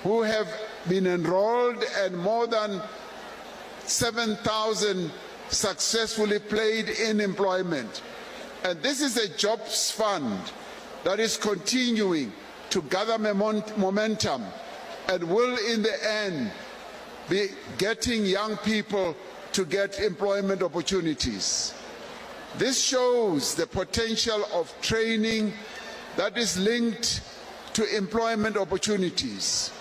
who have been enrolled and more than 7,000 successfully placed in employment. And this is a jobs fund that is continuing to gather momentum and will in the end be getting young people to get employment opportunities. This shows the potential of training that is linked to employment opportunities.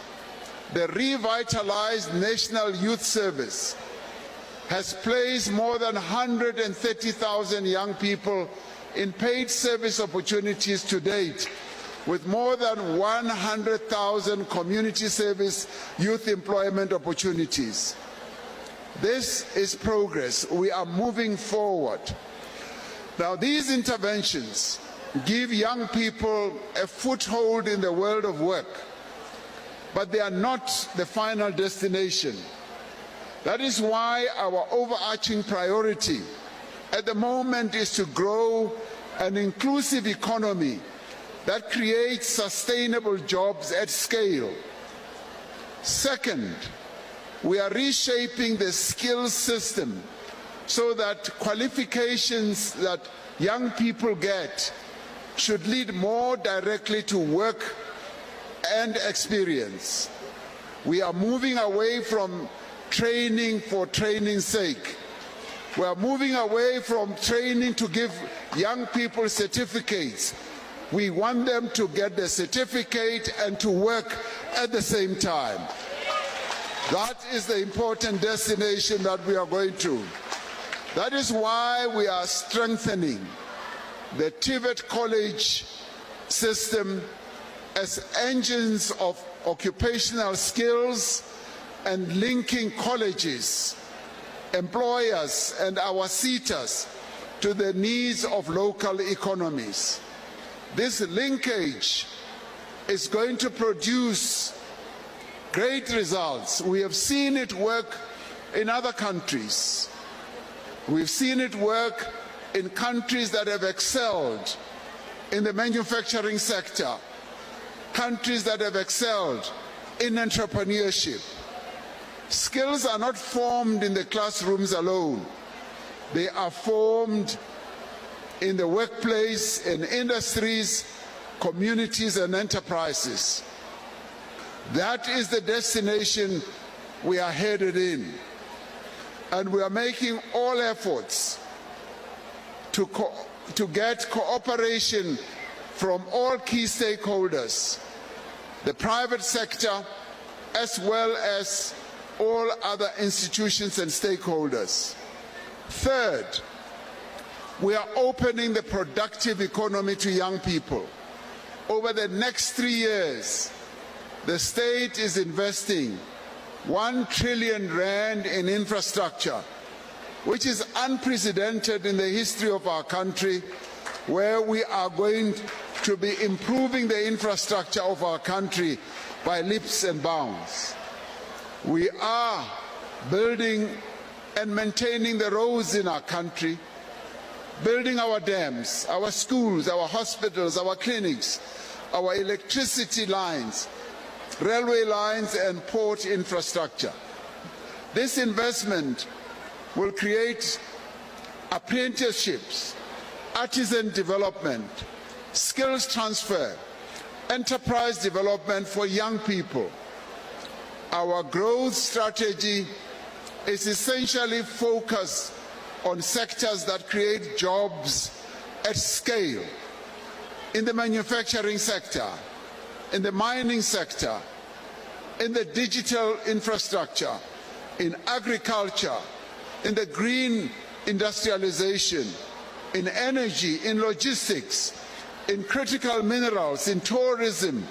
The revitalized National Youth Service has placed more than 130,000 young people in paid service opportunities to date, with more than 100,000 community service youth employment opportunities. This is progress. We are moving forward. Now, these interventions give young people a foothold in the world of work, but they are not the final destination. That is why our overarching priority at the moment is to grow an inclusive economy that creates sustainable jobs at scale. Second, we are reshaping the skills system so that qualifications that young people get should lead more directly to work and experience. We are moving away from training for training's sake. We are moving away from training to give young people certificates. We want them to get the certificate and to work at the same time. That is the important destination that we are going to. That is why we are strengthening the TVET college system as engines of occupational skills and linking colleges, employers and our SETAs to the needs of local economies. This linkage is going to produce great results. We have seen it work in other countries. We've seen it work in countries that have excelled in the manufacturing sector, countries that have excelled in entrepreneurship. Skills are not formed in the classrooms alone. They are formed in the workplace, in industries, communities, and enterprises. That is the destination we are headed in. And we are making all efforts to get cooperation from all key stakeholders, the private sector, as well as all other institutions and stakeholders. Third, we are opening the productive economy to young people. Over the next 3 years, the state is investing 1 trillion rand in infrastructure, which is unprecedented in the history of our country, where we are going to be improving the infrastructure of our country by leaps and bounds. We are building and maintaining the roads in our country, building our dams, our schools, our hospitals, our clinics, our electricity lines, railway lines and port infrastructure. This investment will create apprenticeships, artisan development, skills transfer, enterprise development for young people. Our growth strategy is essentially focused on sectors that create jobs at scale. In the manufacturing sector, in the mining sector, in the digital infrastructure, in agriculture, in the green industrialization, in energy, in logistics, in critical minerals, in tourism,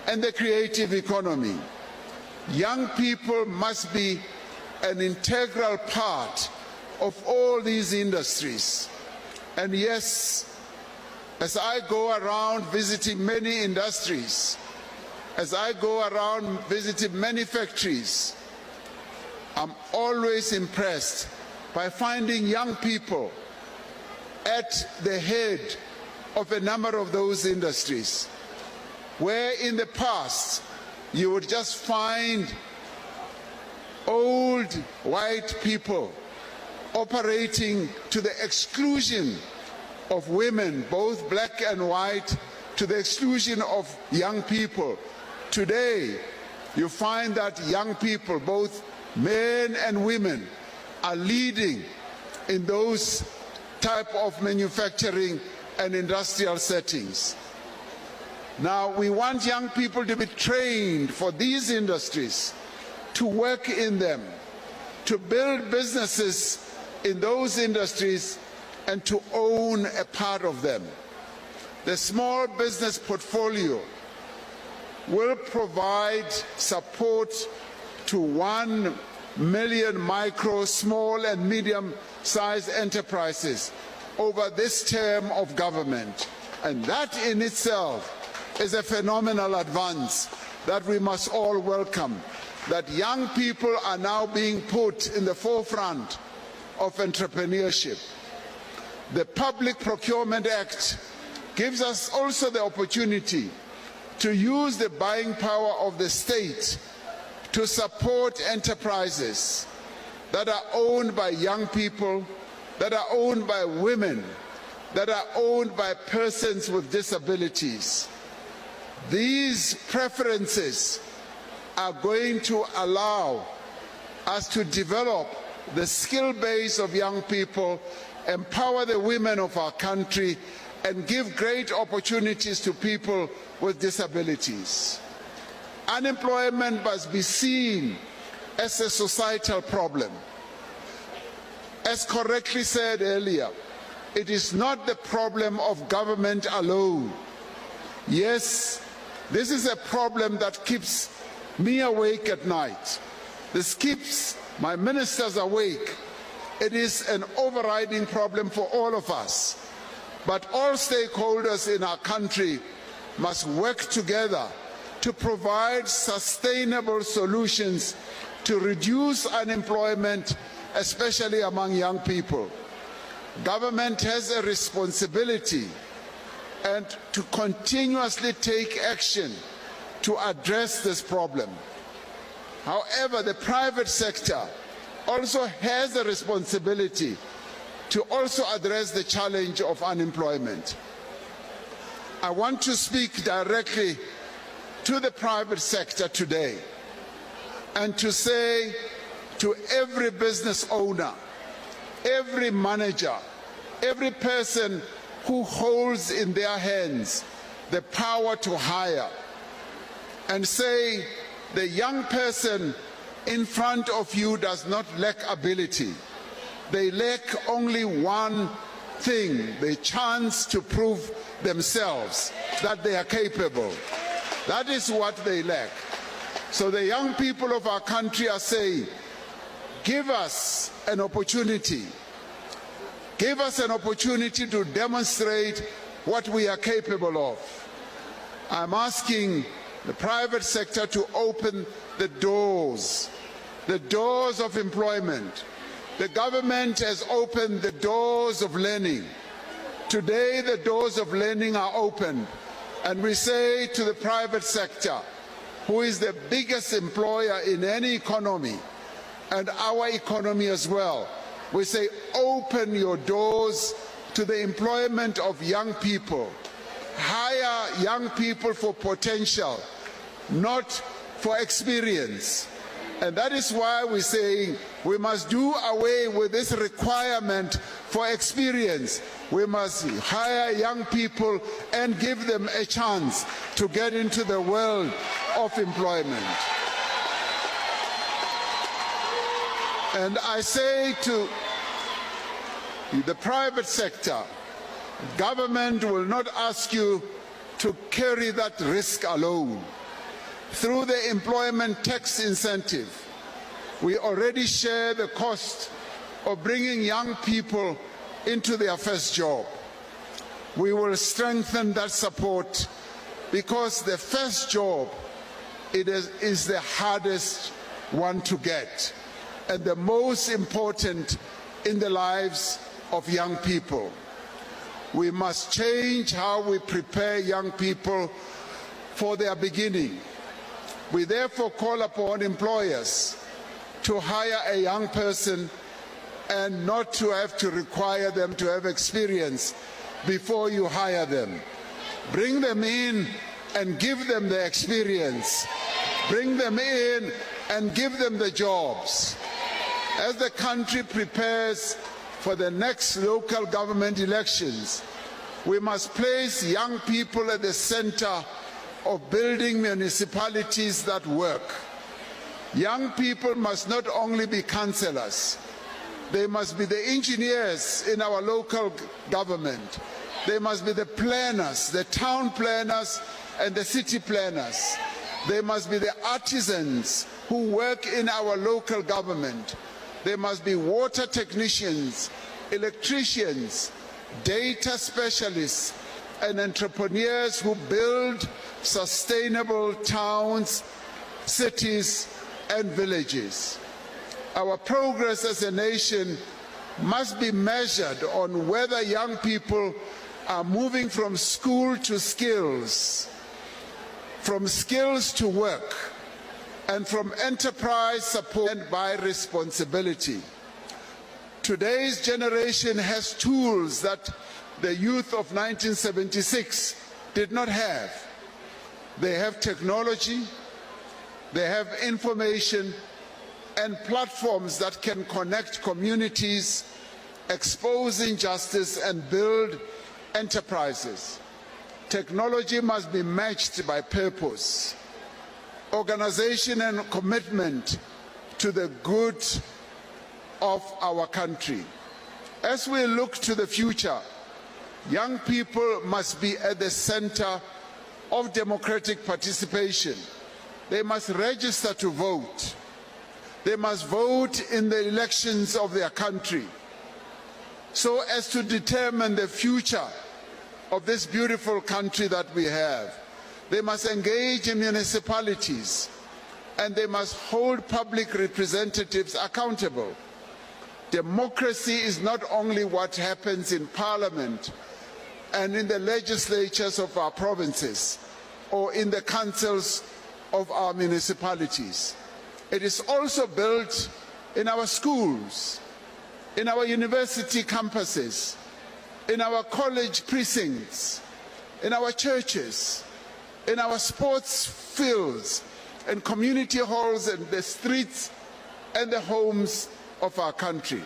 and the creative economy. Young people must be an integral part of all these industries. And yes, as I go around visiting many industries, as I go around visiting many factories, I'm always impressed by finding young people at the head of a number of those industries, where in the past you would just find old white people operating to the exclusion of women, both black and white, to the exclusion of young people. Today, you find that young people, both men and women, are leading in those type of manufacturing and industrial settings. Now, we want young people to be trained for these industries, to work in them, to build businesses in those industries, and to own a part of them. The small business portfolio will provide support to 1 million micro, small and medium-sized enterprises over this term of government. And that in itself is a phenomenal advance that we must all welcome, that young people are now being put in the forefront of entrepreneurship. The Public Procurement Act gives us also the opportunity to use the buying power of the state to support enterprises that are owned by young people, that are owned by women, that are owned by persons with disabilities. These preferences are going to allow us to develop the skill base of young people, empower the women of our country, and give great opportunities to people with disabilities. Unemployment must be seen as a societal problem. As correctly said earlier, it is not the problem of government alone. Yes, this is a problem that keeps me awake at night. This keeps my ministers awake. It is an overriding problem for all of us. But all stakeholders in our country must work together to provide sustainable solutions to reduce unemployment, especially among young people. Government has a responsibility and to continuously take action to address this problem. However, the private sector also has a responsibility to also address the challenge of unemployment. I want to speak directly to the private sector today and to say to every business owner, every manager, every person who holds in their hands the power to hire, and say the young person in front of you does not lack ability. They lack only one thing, the chance to prove themselves that they are capable. That is what they lack. So the young people of our country are saying, give us an opportunity. Give us an opportunity to demonstrate what we are capable of. I'm asking the private sector to open the doors of employment. The government has opened the doors of learning. Today the doors of learning are open, and we say to the private sector, who is the biggest employer in any economy, and our economy as well, we say open your doors to the employment of young people. Hire young people for potential, not for experience. And that is why we're saying we must do away with this requirement for experience. We must hire young people and give them a chance to get into the world of employment. And I say to the private sector, government will not ask you to carry that risk alone. Through the employment tax incentive, we already share the cost of bringing young people into their first job. We will strengthen that support because the first job is the hardest one to get and the most important in the lives of young people. We must change how we prepare young people for their beginning. We therefore call upon employers to hire a young person and not to have to require them to have experience before you hire them. Bring them in and give them the experience. Bring them in and give them the jobs. As the country prepares for the next local government elections, we must place young people at the center of building municipalities that work. Young people must not only be councillors, they must be the engineers in our local government. They must be the planners, the town planners and the city planners. They must be the artisans who work in our local government. They must be water technicians, electricians, data specialists, and entrepreneurs who build sustainable towns, cities, and villages. Our progress as a nation must be measured on whether young people are moving from school to skills, from skills to work, and from enterprise support by responsibility. Today's generation has tools that the youth of 1976 did not have. They have technology, they have information, and platforms that can connect communities, expose injustice, and build enterprises. Technology must be matched by purpose, organization, and commitment to the good of our country. As we look to the future, young people must be at the center of democratic participation. They must register to vote. They must vote in the elections of their country so as to determine the future of this beautiful country that we have. They must engage in municipalities, and they must hold public representatives accountable. Democracy is not only what happens in Parliament and in the legislatures of our provinces or in the councils of our municipalities. It is also built in our schools, in our university campuses, in our college precincts, in our churches, in our sports fields, and community halls, and the streets and the homes of our country.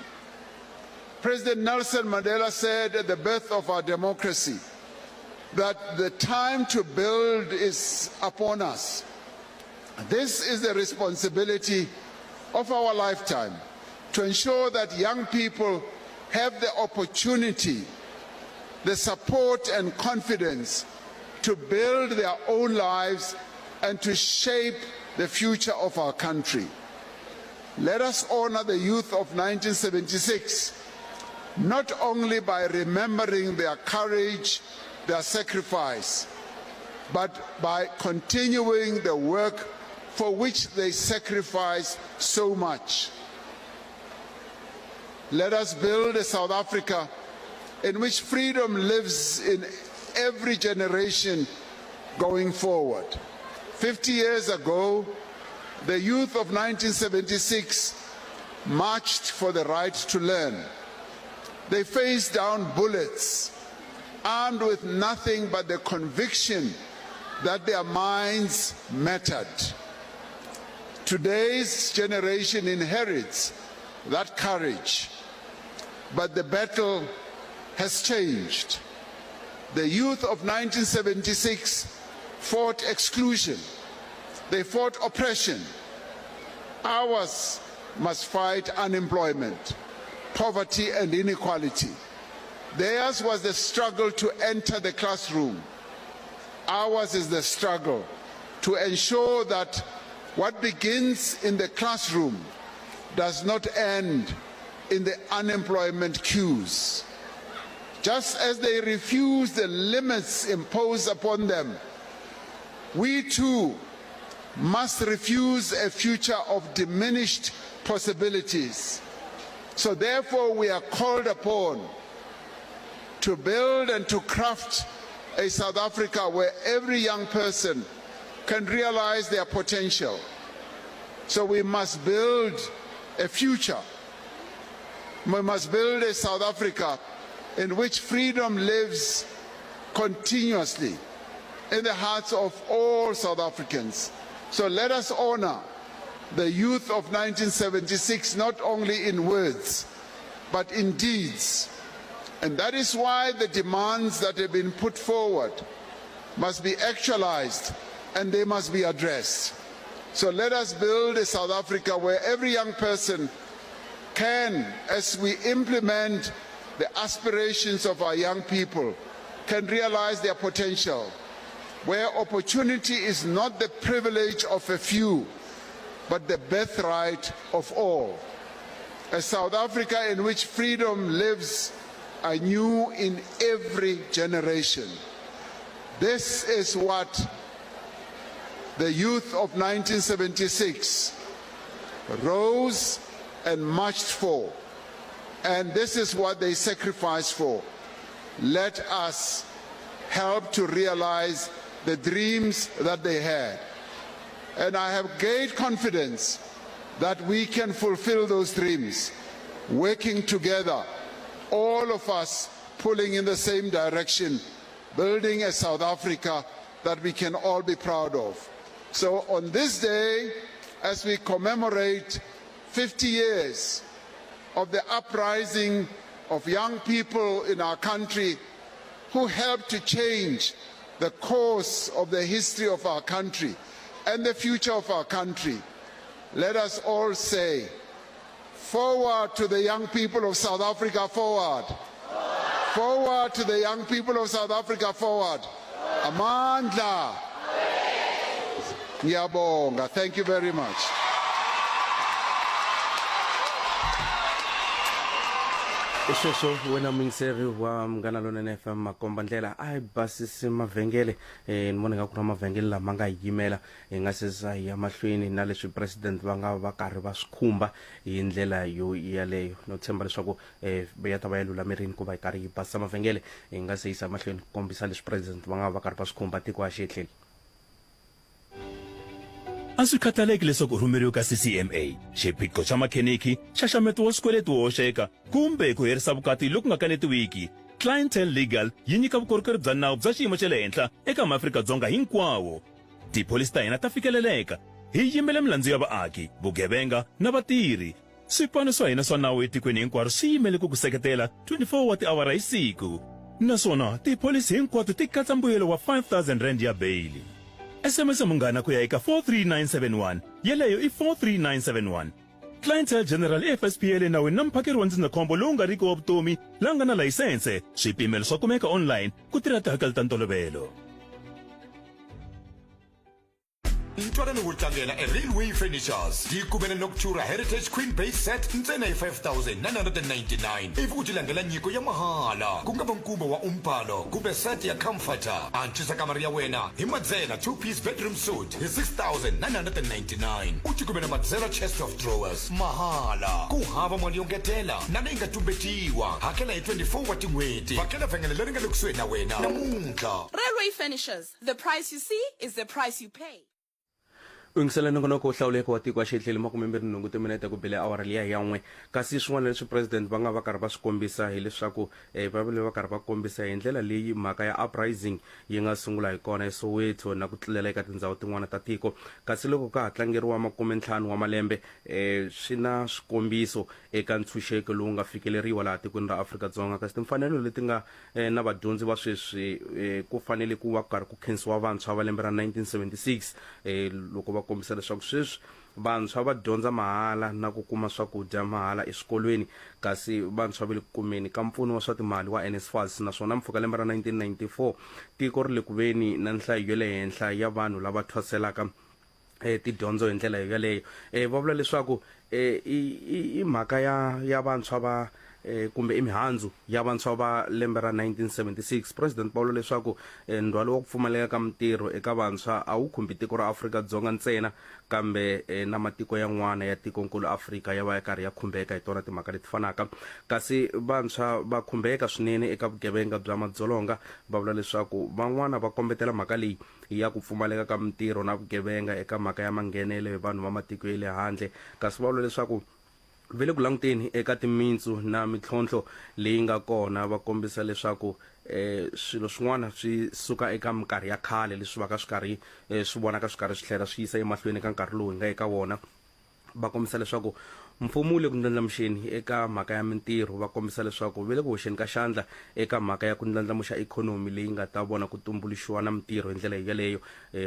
President Nelson Mandela said at the birth of our democracy that the time to build is upon us. This is the responsibility of our lifetime, to ensure that young people have the opportunity, the support and confidence to build their own lives and to shape the future of our country. Let us honor the youth of 1976, not only by remembering their courage, their sacrifice, but by continuing the work for which they sacrificed so much. Let us build a South Africa in which freedom lives in every generation going forward. 50 years ago, the youth of 1976 marched for the right to learn. They faced down bullets, armed with nothing but the conviction that their minds mattered. Today's generation inherits that courage, but the battle has changed. The youth of 1976 fought exclusion. They fought oppression. Ours must fight unemployment, poverty, and inequality. Theirs was the struggle to enter the classroom. Ours is the struggle to ensure that what begins in the classroom does not end in the unemployment queues. Just as they refuse the limits imposed upon them, we too must refuse a future of diminished possibilities. So therefore we are called upon to build and to craft a South Africa where every young person can realize their potential. So we must build a future. We must build a South Africa in which freedom lives continuously in the hearts of all South Africans. So let us honor the youth of 1976, not only in words, but in deeds. And that is why the demands that have been put forward must be actualized and they must be addressed. So let us build a South Africa where every young person can, as we implement the aspirations of our young people, can realize their potential, where opportunity is not the privilege of a few, but the birthright of all. A South Africa in which freedom lives anew in every generation. This is what the youth of 1976 rose and marched for, and this is what they sacrificed for. Let us help to realize the dreams that they had. And I have great confidence that we can fulfill those dreams, working together, all of us pulling in the same direction, building a South Africa that we can all be proud of. So on this day, as we commemorate 50 years of the uprising of young people in our country who helped to change the course of the history of our country and the future of our country, let us all say, forward to the young people of South Africa, forward. Forward to the young people of South Africa, forward. Amandla. Ngiyabonga. Thank you very much. Sweswo wena mingiseri wa Munghana Lonene FM Makomba Ndlela a basisi mavhengele ni vona nga ku na mavhengele lama nga yimela hi nga sesa ya mahlweni na leswi president va nga va karhi va swikhumba hi ndlela yo yaleyo no tshemba leswaku ya ta va ya lulamerini ku va yi karhi yi basisa mavhengele hi nga se yisa mahlweni kombisa leswi president va nga va karhi va swikhumba tiko a xitlheli. A swi khataleki leswaku u rhumeriwe ka CCMA xiphiqo xa makheniki xaxameto wa swikweleti wo hoxeka kumbe ku herisa vukati loku nga kanetiwiki. Clientele Legal yi nyika vukorhokeri bya nawu bya xiyimo xa le henhla eka maAfrika-Dzonga hinkwawo. Tipholisi ta hina ta fikeleleka hi yimele milandzu ya vaaki, vugevenga na vatirhi. Swipano swa hina swa nawu etikweni hinkwaro swi yimele ku ku seketela 24 wa tiawara hi siku. Naswona tipholisi hinkwato ti katsa mbuyelo wa 5,000 rand ya beyili. SMS Munghana ku ya eka 43971 yeleyo i 43971. Clientele General FSPL na wena mphakeri wa ndzindzakhombo lowu nga riki wa vutomi la nga na layisense. Swipimelo swa kumeka online ku tirha tihakelo ta ntolovelo. Ntwanano wo tlangela Railway Furnitures yi kumela Noctura Heritage Queen Base Set ntsena hi 5,999 ivi u tilangela nyiko ya mahala ku nga va nkubo wa umbhalo kumbe set ya comforter antswisa kamara ya wena hi madzela 2-piece bedroom suite hi 6,999 u tikumela madzela chest of drawers mahala ku hava mali yo ngetela na leyi nga tumbetiwa hakela hi 24 wa tin'hweti vhakela vhengele leri nga le kusuhi na wena namuntlha. Railway Furnitures, the price you see is the price you pay. Ungisela nongonoko hlawuleko wa tiko a xitlheli makumembiri nhungu timinete ku bile awara liya yan'we kasi swin'wana leswi president va nga va karhi va swi kombisa hileswaku va vile va karhi va kombisa hi ndlela leyi mhaka ya uprising yi nga sungula hi kona eSoweto na ku tlulela eka tindhawu tin'wana ta tiko kasi loko ka ha tlangeriwa 50 wa malembe swi na swikombiso eka ntshunxeko lowu nga fikeleriwa laha tikweni ra Afrika-Dzonga kasi timfanelo leti nga na vadyondzi va sweswi ku fanele ku va karhi ku khensiwa vantshwa va lembe ra 1976 loko va kombisa leswaku sweswi vantshwa va dyondza mahala na ku kuma swakudya mahala eswikolweni kasi vantshwa va le ku kumeni ka mpfuno wa swa timali wa NSFAS naswona mpfhuka lembe ra 1994 tiko ri le ku veni na nhlayo ya le henhla ya vanhu lava thwaselaka tidyondzo hi ndlela yaleyo va vula leswaku i mhaka ya vantshwa va kumbe imihandzu ya vantshwa va lembe ra 1976 president Paulo leswaku ndwalo wa ku pfumaleka ka mintirho eka vantshwa a wu khumbi tiko ra Afrika-Dzonga ntsena kambe na matiko yan'wana ya tikonkulu Afrika ya va ya karhi ya khumbeka hi tona timhaka leti fanaka kasi vantshwa va khumbeka swinene eka vugevenga bya madzolonga va vula leswaku van'wana va kombetela mhaka leyi ya ku pfumaleka ka mintirho na vugevenga eka mhaka ya manghenele hi vanhu va matiko ya le handle kasi va vula leswaku vele ku languteni eka timintsu na mitlhontlho leyi nga kona va kombisa leswaku swilo swin'wana swi suka eka minkarhi ya khale leswi va ka swi karhi swi vonaka swi karhi swi tlhela swi yisa emahlweni eka nkarhi lowu hi nga eka wona va kombisa leswaku mfumo wu le ku ndlandlamuxeni eka mhaka ya mintirho va kombisa leswaku vele ku hoxeni ka xandla eka mhaka ya ku ndlandlamuxa ikhonomi leyi nga ta vona ku tumbuluxiwa na mintirho hi ndlela yaleyo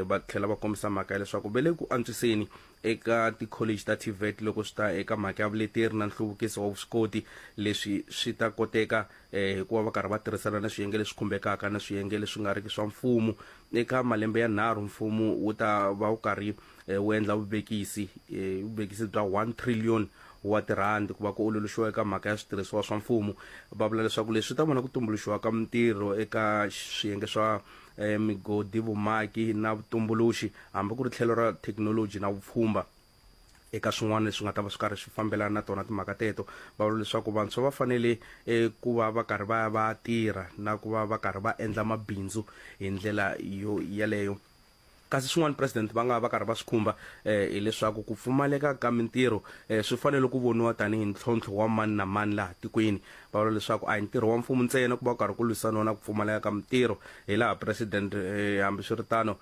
va tlhela va kombisa mhaka ya leswaku vele ku antswiseni eka ti-college ta TVET loko swi ta eka mhaka ya vuleteri na nhluvukiso wa vuswikoti leswi swi ta koteka hikuva va karhi va tirhisana na swiyenge leswi khumbekaka na swiyenge leswi nga riki swa mfumo eka malembe ya 3 mfumo wu ta va wu karhi wu endla vuvekisi bya 1 trillion wa tirhandi ku va ku ololoxiwa eka mhaka ya switirhisiwa swa mfumo va vula leswaku leswi ta vona ku tumbuluxiwa ka mintirho eka swiyenge swa migodi vumaki na vutumbuluxi hambi ku ri tlhelo ra thekinoloji na vupfhumba eka swin'wana leswi nga ta va swi karhi swi fambelana na tona timhaka teto va vula leswaku vantshwa va fanele ku va va karhi va tirha na ku va va karhi va endla mabindzu hi ndlela yaleyo kasi swin'wana president va nga va karhi va swi khumba hileswaku ku pfumaleka ka mintirho swi fanele ku voniwa tanihi ntlhontlho wa mani na mani laha tikweni va vula leswaku a hi ntirho wa mfumo ntsena ku va karhi ku lwisaniwa na ku pfumaleka ka mintirho hi laha president hambi swi ri tano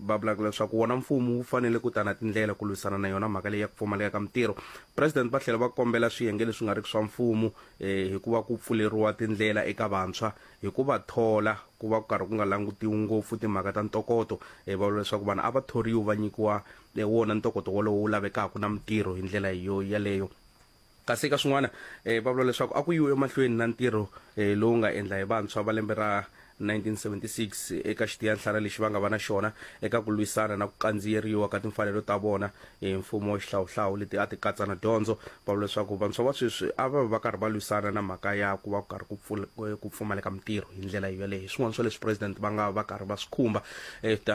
va vulaka leswaku wona mfumo wu fanele ku ta na tindlela ku lwisana na yona mhaka leyi ya ku pfumaleka ka mintirho president va tlhela va kombela swiyenge leswi nga riki swa mfumo hi ku va ku pfuleriwa tindlela eka vantshwa hi ku va thola ku va ku karhi ku nga langutiwi ngopfu timhaka ta ntokoto va vula leswaku vanhu a va thoriwi va nyikiwa wona ntokoto wolowo wu lavekaka na mintirho hi ndlela yaleyo kasi eka swin'wana va vula leswaku a ku yiwe emahlweni na ntirho lowu nga endla hi vantshwa va lembe ra 1976 eka xitiyanhlana lexi va nga va na xona eka ku lwisana na ku kandziyeriwa ka timfanelo ta vona hi mfumo wa xihlawuhlawu leti a ti katsa na dyondzo va vula leswaku vantshwa va sweswi a va karhi va lwisana na mhaka ya ku va ku karhi ku pfumaleka mintirho hi ndlela yaleyo hi swin'wana swa leswi president va nga va karhi va swi khumba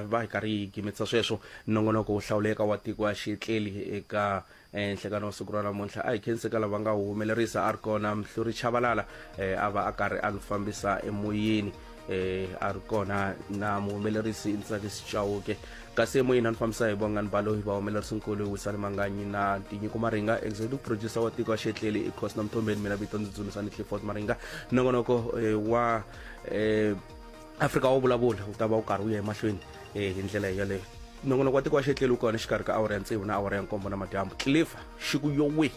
va hi karhi hi gimetsa sweswo nongonoko wo hlawuleka wa tiko ya xitleli eka nhlekano wa siku ra namuntlha a hi khenseka lava nga humelerisa a ri kona Mhluri Chabalala a va a karhi a ni fambisa emoyeni a ri kona na muhumelerisi Ntsakisi Chauke kasi emoyeni a ni fambisa hi Bongani Balo hi vahumelerisi nkulu Wisani Manganyi na Tinyiko Maringa executive producer wa tiko wa xitleli Khosina Mthombeni mina vito ndzi Dzunisa ni Clifford Maringa nongonoko wa Africa wo vulavula u ta va u karhi u ya emahlweni hi ndlela yaleyo nongonoko wa tiko wa xitleli u kona xikarhi ka awara ya 6 na awara ya 7 na madyambu Cliff xikuyowe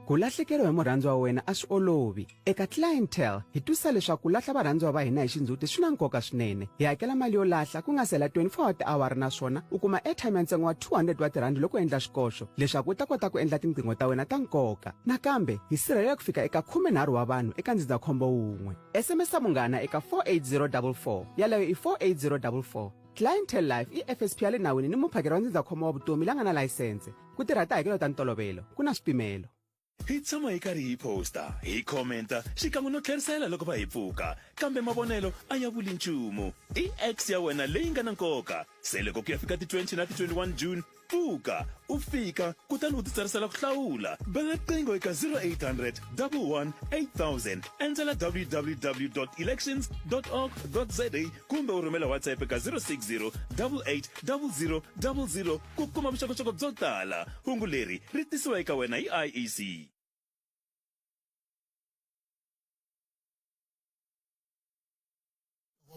ku lahlekeriwa hi murhandzi wa wena a swi olovi eka clientele hi twisa leswaku ku lahla varhandziwa va hina hi xindzhuti swi na nkoka swinene hi hakela mali yo lahla ku nga sela 24 tiawara naswona u kuma airtime ya ntsengo wa 200 wa tirhandi loko u endla xikoxo leswaku u ta kota ku endla tinqingho ta wena ta nkoka nakambe hi sirhelela ku fika eka 13 wa vanhu eka ndzindzakhombo wun'we SMS munghana eka 48044 yaleyo i 48044 Clientele Life i FSP ya le nawini ni muphakeri wa ndzindzakhombo wa vutomi la nga na layisense ku tirha tihakelo ta ntolovelo ku na swipimelo hi tshama hi karhi hi posta hi commenta xikan'we no tlherisela loko va hi pfuka kambe mavonelo a ya vuli nchumu i X ya wena leyi nga na nkoka se loko ku ya fika ti 20 na ti 21 June pfuka u fika kutani u titsarisela ku hlawula bela riqingho eka 0800 11 8000 endzela www.elections.org.za kumbe u rhumela WhatsApp eka 060 88 0000 ku kuma vuxokoxoko byo tala hungu leri ri tisiwa eka wena hi IEC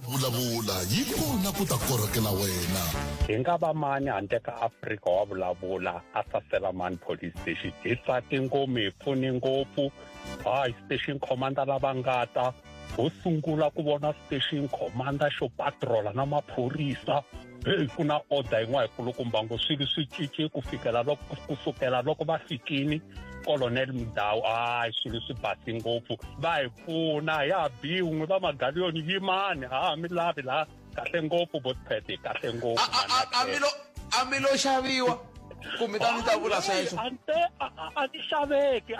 vulavula yi kona ku ta korhokela wena hi nga va mani handle ka Afrika wa vulavula a sasela mani police station hi tsake ngopfu hi pfune ngopfu hi station commander lava nga ta ho sungula ku vona station commander xo patrola na maphorisa ku na order yin'wana yikulukumba ngo swilo swi cince kusukela loko va fikini Colonel Mdawu swilo swi basi ngopfu va hi pfuna ya biwun'we va magaliyoni yimani mi lavi la kahle ngopfu botpete kahle ngopfu amilo xaviwa kumbe ta ni ta vula sweswo a ti xaveki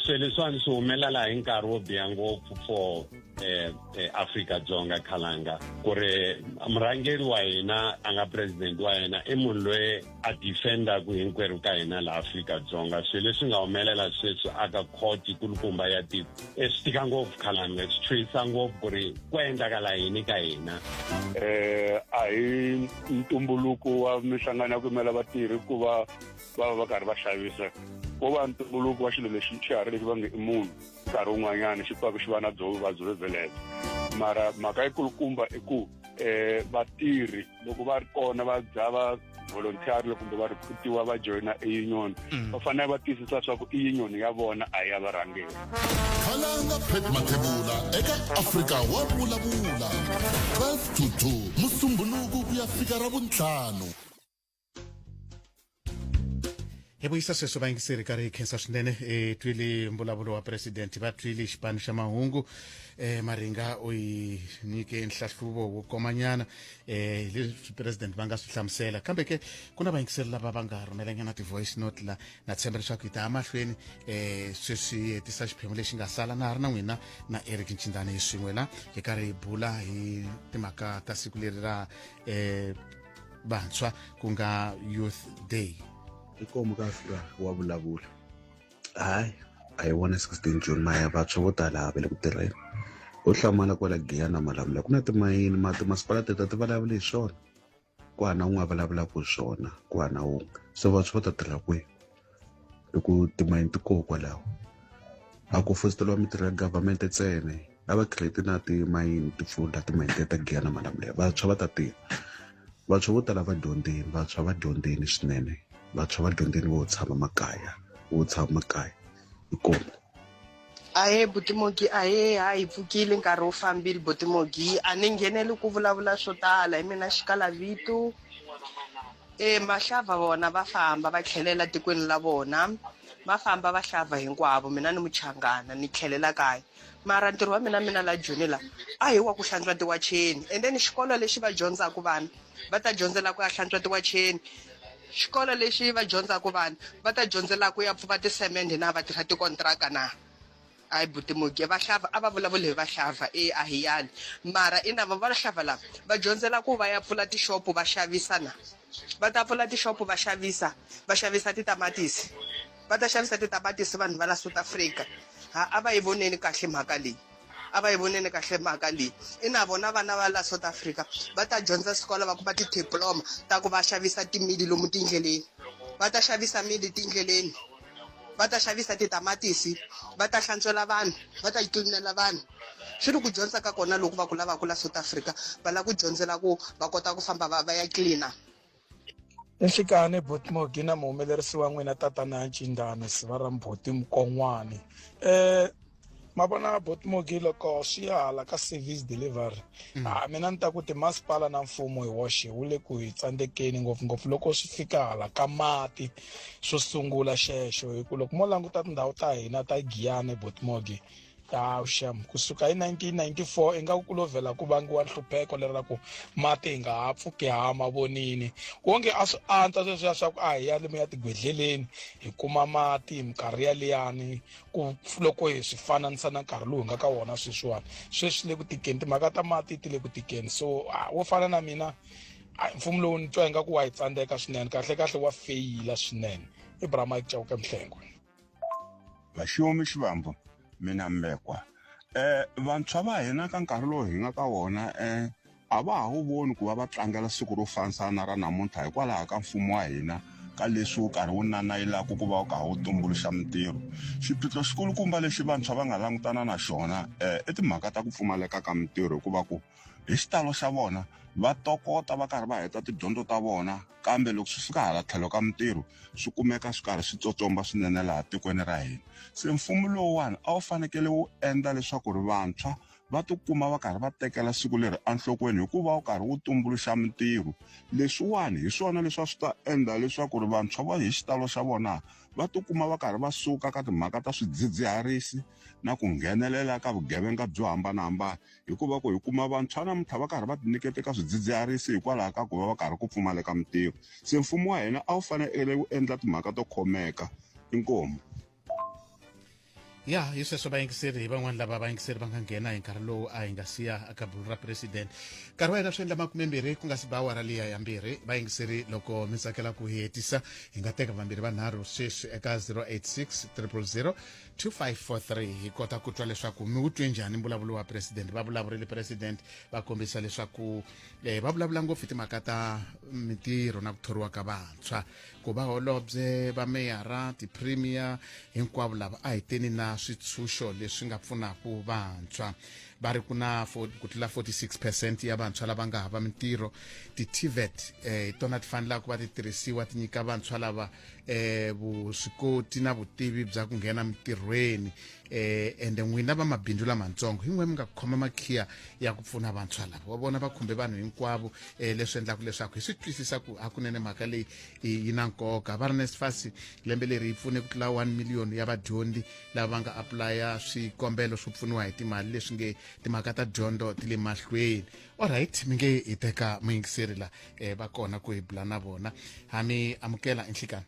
swilo leswiwani swi humelela hi nkarhi wo biha ngopfu for Afrika-Dzonga khalanga ku ri murhangeri wa hina a nga president wa hina i munhu loyi a defendaku hinkwerhu ka hina la Afrika-Dzonga swilo leswi nga humelela sweswi aka court kulukumba ya tiko swi tika ngopfu khalanga swi twisa ngopfu ku ri ku endlakala yini ka hina a hi ntumbuluko wa mihlangano ya ku yimela vatirhi ku va va karhi va xavisa wo va ntumbuluko wa xilo lexi xiharhi lexi va nge i munhu nkarhi wun'wanyana xi paka xi va na dzovo va dzoveveleza mara mhaka yikulukumba i ku vatirhi loko va ri kona va za va voluntarily kumbe va rikutiwa va joyina union va fanele va tiyisisa swa ku union ya vona a ya varhangeri khalanga Pet Mathebula eka Afrika wa vulavula 12 to 2 musumbhunuku ku ya fika ra vuntlhanu hi vuyisa sweswo vayingiseri ka ri khensa swinene twile mbulavulo wa president va twile xipano xa mahungu maringa u yi nyike nhlahluvo wo komanyana leswi president va nga swi hlamusela kambe ke ku na vayingiseri lava va nga rhumelanyana ti-voice note la na tshemba leswaku hi ta ya mahlweni sweswi hetisa xiphemu lexi nga sala na ha ri na n'wina na Eric Ncindane hi swin'we la hi karhi hi bula hi timhaka ta siku leri ra vantshwa ku nga youth day ikomo ka Afrika wa vulavula hayi a hi vona 16 June maya vantshwa vo tala ha vele ku tirheni u hlamala kwala Giyana Malamula ku na timayini masipala teta ti vulavula hi swona ku hana un'we a vulavulaka hi swona ku hana un'we so vantshwa va ta tirha kwihi hi ku timayini ti koho kwalaho a ku fositeliwa mitirho ya government ntsena a va create na timayini ti pfula timayini ta Giyana Malamula vantshwa va ta tirha vantshwa vo tala va dyondzeni swinene vantshwa va dyondzeni vo tshama makaya ikomo ahe Butimogi ahe hi pfukile nkarhi wo fambile Butimogi a ni ngheneli ku vulavula swo tala hi mina Xikalavito mahlava vona va famba va tlhelela tikweni la vona va famba va hlava hinkwavo mina ni Muchangana ni tlhelela kaya mara ntirho wa mina la Joni la a hi wa ku hlantswa tiwacheni and then xikolo lexi va dyondzaka vana va ta dyondzela ku ya hlantswa tiwacheni xikolo lexi va dyondzaka vana va ta dyondzela ku ya pfuva tisemende na va tirha tikontraka na hayi Butimogi vahlava a va vulavula hi vahlava a hi yali mara ina va hlava lava va dyondzela ku va ya pfula tishopo va xavisa na va ta pfula tishopo va xavisa titamatisi va ta xavisa titamatisi vanhu va la South Africa a va yi voneni kahle mhaka leyi ina vona vana va la South Africa va ta dyondza xikolo va kuma ti-diploma ta ku va xavisa timili lomu tindleleni va ta xavisa mili tindleleni va ta xavisa titamatisi va ta hlantswela vanhu va ta tlilinela vanhu swi ri ku dyondza ka kona loko va ku lavaka la South Africa va la ku dyondzela ku va kota ku famba va ya cleaner Enhlikani Butimogi na muhumelerisi wa n'wina tatana Ncindane siva ra Mbuti Mukon'wani mavona Butimogi loko swi ya hala ka service delivery mina ni ta ku timasipala na mfumo hi woxe wu le ku hi tsandzekeni ngopfungopfu loko swi fika hala ka mati swo sungula xexo hi ku loko mo languta tindhawu ta hina ta Giyana Butimogi sham kusuka hi 1994 inga ku lovela ku vangiwa nhlupheko leri ra ku mati hi nga ha pfuki ha mavonini wonge a swi anta sweswiya swa ku hi ya lomu ya tigwedleleni hi kuma mati hi minkarhi ya liyani ku loko hi swi fananisa na nkarhi lowu hi nga ka wona sweswiwani sweswi le ku tikeni timhaka ta mati ti le ku tikeni so wo fana na mina mfumo lowu ni twa ingaku wa hi tsandzeka swinene kahle wa feyila swinene Ibrahim Mike Chauke Mhlengwe vaxiomi xivambo mina Mbekwa vantshwa va hina ka nkarhi lowu hi nga ka wona a va ha wu voni ku va va tlangela siku ro fanisana ra namuntlha hikwalaho ka mfumo wa hina ka leswi wu karhi wu nanayilaka ku va wu kha wu tumbuluxa mintirho xiphiqo xikulukumba lexi vantshwa va nga langutana na xona i timhaka ta ku pfumaleka ka mintirho hikuva ku hi xitalo xa vona va tokota va karhi va heta tidyondzo ta vona kambe loko swi fika hala tlhelo ka mintirho swi kumeka swi karhi swi tsotsomba swinene laha tikweni ra hina se mfumo lowuwani a wu fanekele wu endla leswaku ri vantshwa va tikuma va karhi va tekela siku leri enhlokweni hikuva wu karhi wu tumbuluxa mintirho leswiwani hi swona leswi a swi ta endla leswaku ri vantshwa va hi xitalo xa vona va tikuma va karhi va suka ka timhaka ta swidzidziharisi na ku nghenelela ka vugevenga byo hambanahambana hikuva ku hi kuma vantshwa namuntlha va karhi va tinyikete ka swidzidziharisi hikwalaho ka ku va va karhi ku pfumaleka mintirho se mfumo wa hina a wu fanele wu endla timhaka to khomeka inkomo ya hi sweswo vayingiseri hi van'wani lava vayingiseri va nga nghena hi nkarhi lowu a hi nga siya aka bulu ra president nkarhi wa hina swi endla 20 ku nga si ba awara liya ya mbirhi vayingiseri loko mi tsakela ku hetisa hi nga teka vambirhi vanharhu sweswi eka 086 000 2543 hi kota ku twa leswaku mi wu twe njhani mbulavulo wa president va vulavurile president va kombisa leswaku va vulavula ngopfu timhaka ta mintirho na ku thoriwa ka vantshwa ku va holobye va meyara tipremier hinkwavo lava a hi teni na switshunxo leswi nga pfunaka vantshwa va ri ku tlula 46% ya vantshwa lava nga hava mintirho. Ti-TVET hi tona ti fanelaka ku va ti tirhisiwa ti nyika vantshwa lava vuswikoti na vutivi bya ku nghena mintirhweni. Ende n'wina va mabindzu lamatsongo hi n'we mi nga khoma makhiya ya ku pfuna vantshwa lava wa vona va khumbe vanhu hinkwavo leswi endlaka leswaku hi swi twisisa ku hakunene mhaka leyi yi na nkoka. Va ri NSFAS lembe leri yi pfune ku tlula 1 million ya vadyondzi lava va nga aplaya swikombelo swo pfuniwa hi timali leswi nge timhaka ta dyondzo ti le mahlweni. Alright, mi nge hi teka muyingiseri la va kona ku hi bula na vona. Ha mi amukela enhlikani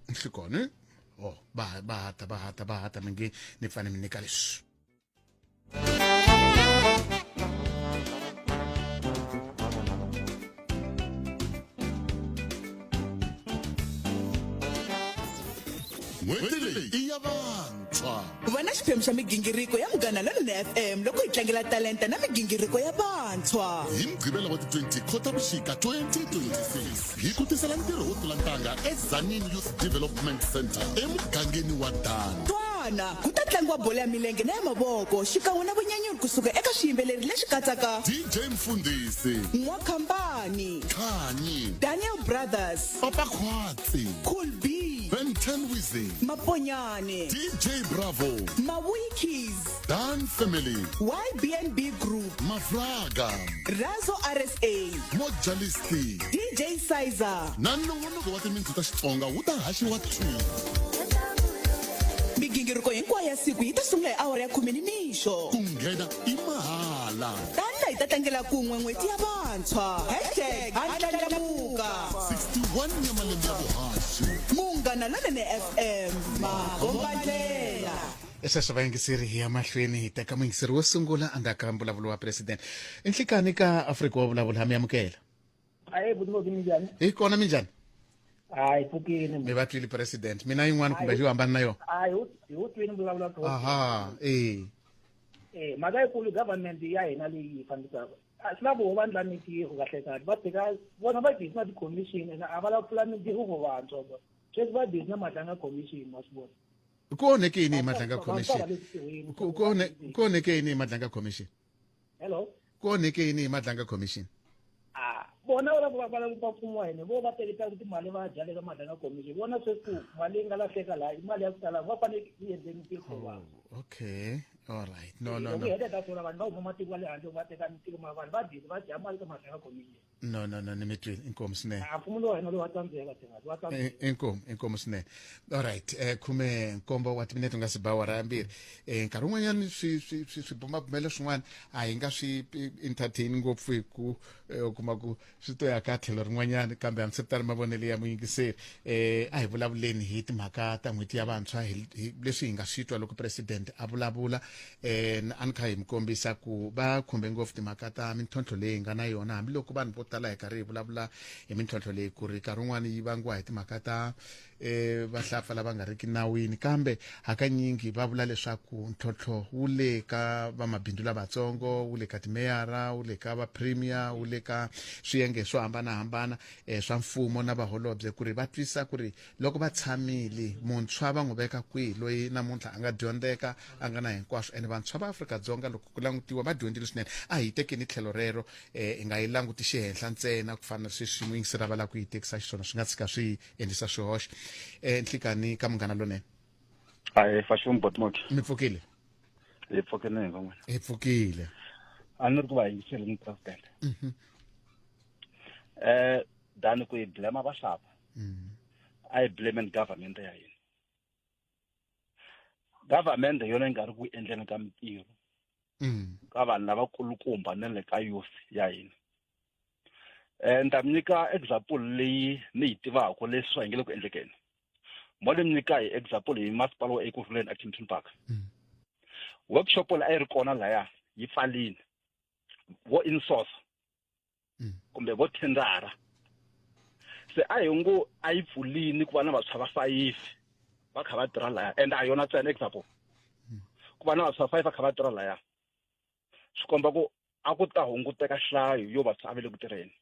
nhlikoni. Oh, bahata mi nge ni fane mi nyika leswi. n'hweti leyi i ya vantshwa. Vona xiphemu xa migingiriko ya Munghana Lonene FM loko hi tlangela talenta na migingiriko ya vantshwa. Hi Mugqivela wa ti-20 Khotavuxika 2026 hi ku tisela ntirho wo tlula ntanga eZanini Youth Development Center emugangeni wa Dani. Twana ku ta tlangiwa bolo ya milenge na ya mavoko xikan'we na vunyanyuri kusuka eka xiyimbeleri lexi katsaka DJ Mfundisi, N'wakhambani, Khanyi, Daniel Brothers, Papa Khwatsi, Cool B, Ben 10 Wizzy, Maponyane, DJ Bravo, Mawikis, Dan Family, YBNB Group, Mafraga, Razo RSA, Mojalisti, DJ Sizer. na nongonoko wa timintsu ta Xitsonga wu ta haxiwa migingiriko hinkwayo ya siku yi ta sungula hi awara ya 10 nimixo. ku nghena i mahala. Tana hi ta tlangela kun'we n'hweti ya vantshwa #handlandlamuka 61 ya malembe ya vuhaxi. Munghana Lonene FM makombandlela. Sweswo vayingiseri hi ya mahlweni hi teka muyingiseri wo sungula andaka mbulavulo wa president enhlikani ka Afrika wa vulavula. Mi amukela. Hi kona minjhani? Pfukini mi va twile president mina yin'wana kumbe xi hambana na yona. hi wu twini vulavula Aha, mhaka yikulu government ya hina leyi fambisaka swi lava vo va ndla mintirho kahle kahle va teka vona va busy na ti-commission ene a va lava pfula mintirho vo vantshwa sweswi va busy na matlanga commission ma swi vona. ku onheke yini hi matlanga commission? Ku onheke yini hi matlanga commission? Hello, ku onheke yini hi matlanga commission? vona va pfuniwa hine vo va teketaka timali va dya le ka matlanga commission vona sweswi mali yi nga lahleka laha i mali ya ku tala va fanele yi endle mintirho vanhu. Okay, all right. No. Loko hi heta swona vanhu va huma matiko ya le handle va teka mintirho ma vanhu va busy va dya mali ka matlanga commission. No, ni mi twile inkomu swinene. Mfumo lowu wa hina lowu wa tsandzeka tingati wa tsandzeka. Inkomu swinene. All right, khume nkombo wa timinete nga si ba awara ya mbirhi. Nkarhi wun'wanyana swibumabumelo swin'wana a hi nga swi entertain ngopfu hi ku kuma ku swi to ya ka tlhelo rin'wanyana kambe hambiswiritano mavonelo ya muyingiseri a hi vulavuleni hi timhaka ta n'hweti ya vantshwa leswi hi nga swi twa loko president a vulavula. A ni kha hi mi kombisa ku va khumbe ngopfu timhaka ta mintlhontlho leyi nga na yona hambiloko vanhu vo tala hi karhi hi vulavula hi mintlhontlho leyi ku ri nkarhi wun'wani yi vangiwa hi timhaka ta vahlampfa lava nga riki nawini kambe hakanyingi va vula leswaku ntlhontlho wu le ka vamabindzu lavatsongo wu le ka timeyara wu le ka vapremier wu le ka swiyenge swo hambanahambana swa mfumo na vaholobye ku ri va twisa ku ri loko va tshamile muntshwa va n'wi veka kwihi loyi namuntlha a nga dyondzeka a nga na hinkwaswo ene vantshwa va Afrika-Dzonga loko ku langutiwa va dyondzile swinene a hi tekeni tlhelo rero hi nga yi languti xihenhla ntsena ku fana sweswi muyingiseri va lava ku yi tekisa xiswona swi nga tshika swi endlisa swihoxo. Nhlikani ka Munghana Lonene. Fashion Botmok. Mi pfukile? Hi pfukile ngomwe. Hi pfukile. A ni ri ku va yingiseli ni president. Dani ku yi blame vaxava. A yi blame government ya hina. Government yona yi nga ri ku endleni ka mintirho. Ka vanhu lavakulukumba na le ka youth ya hina. Ni ta mi nyika example leyi ni yi tivaka leswi swa hingele ku endlekeni. Mole mi nyika hi example hi masipala wa Ekurhuleni a Kempton Park. Workshop la a yi ri kona laya yi pfalini vo insource kumbe vo tendara se a hi ngo a yi pfulini ku va na vantshwa va 5 va kha va tirha laya and a yona ntsena example ku va na vantshwa 5 va kha va tirha laya swi komba ku a ku ta hunguteka nhlayo yo vantshwa a va le ku tirheni.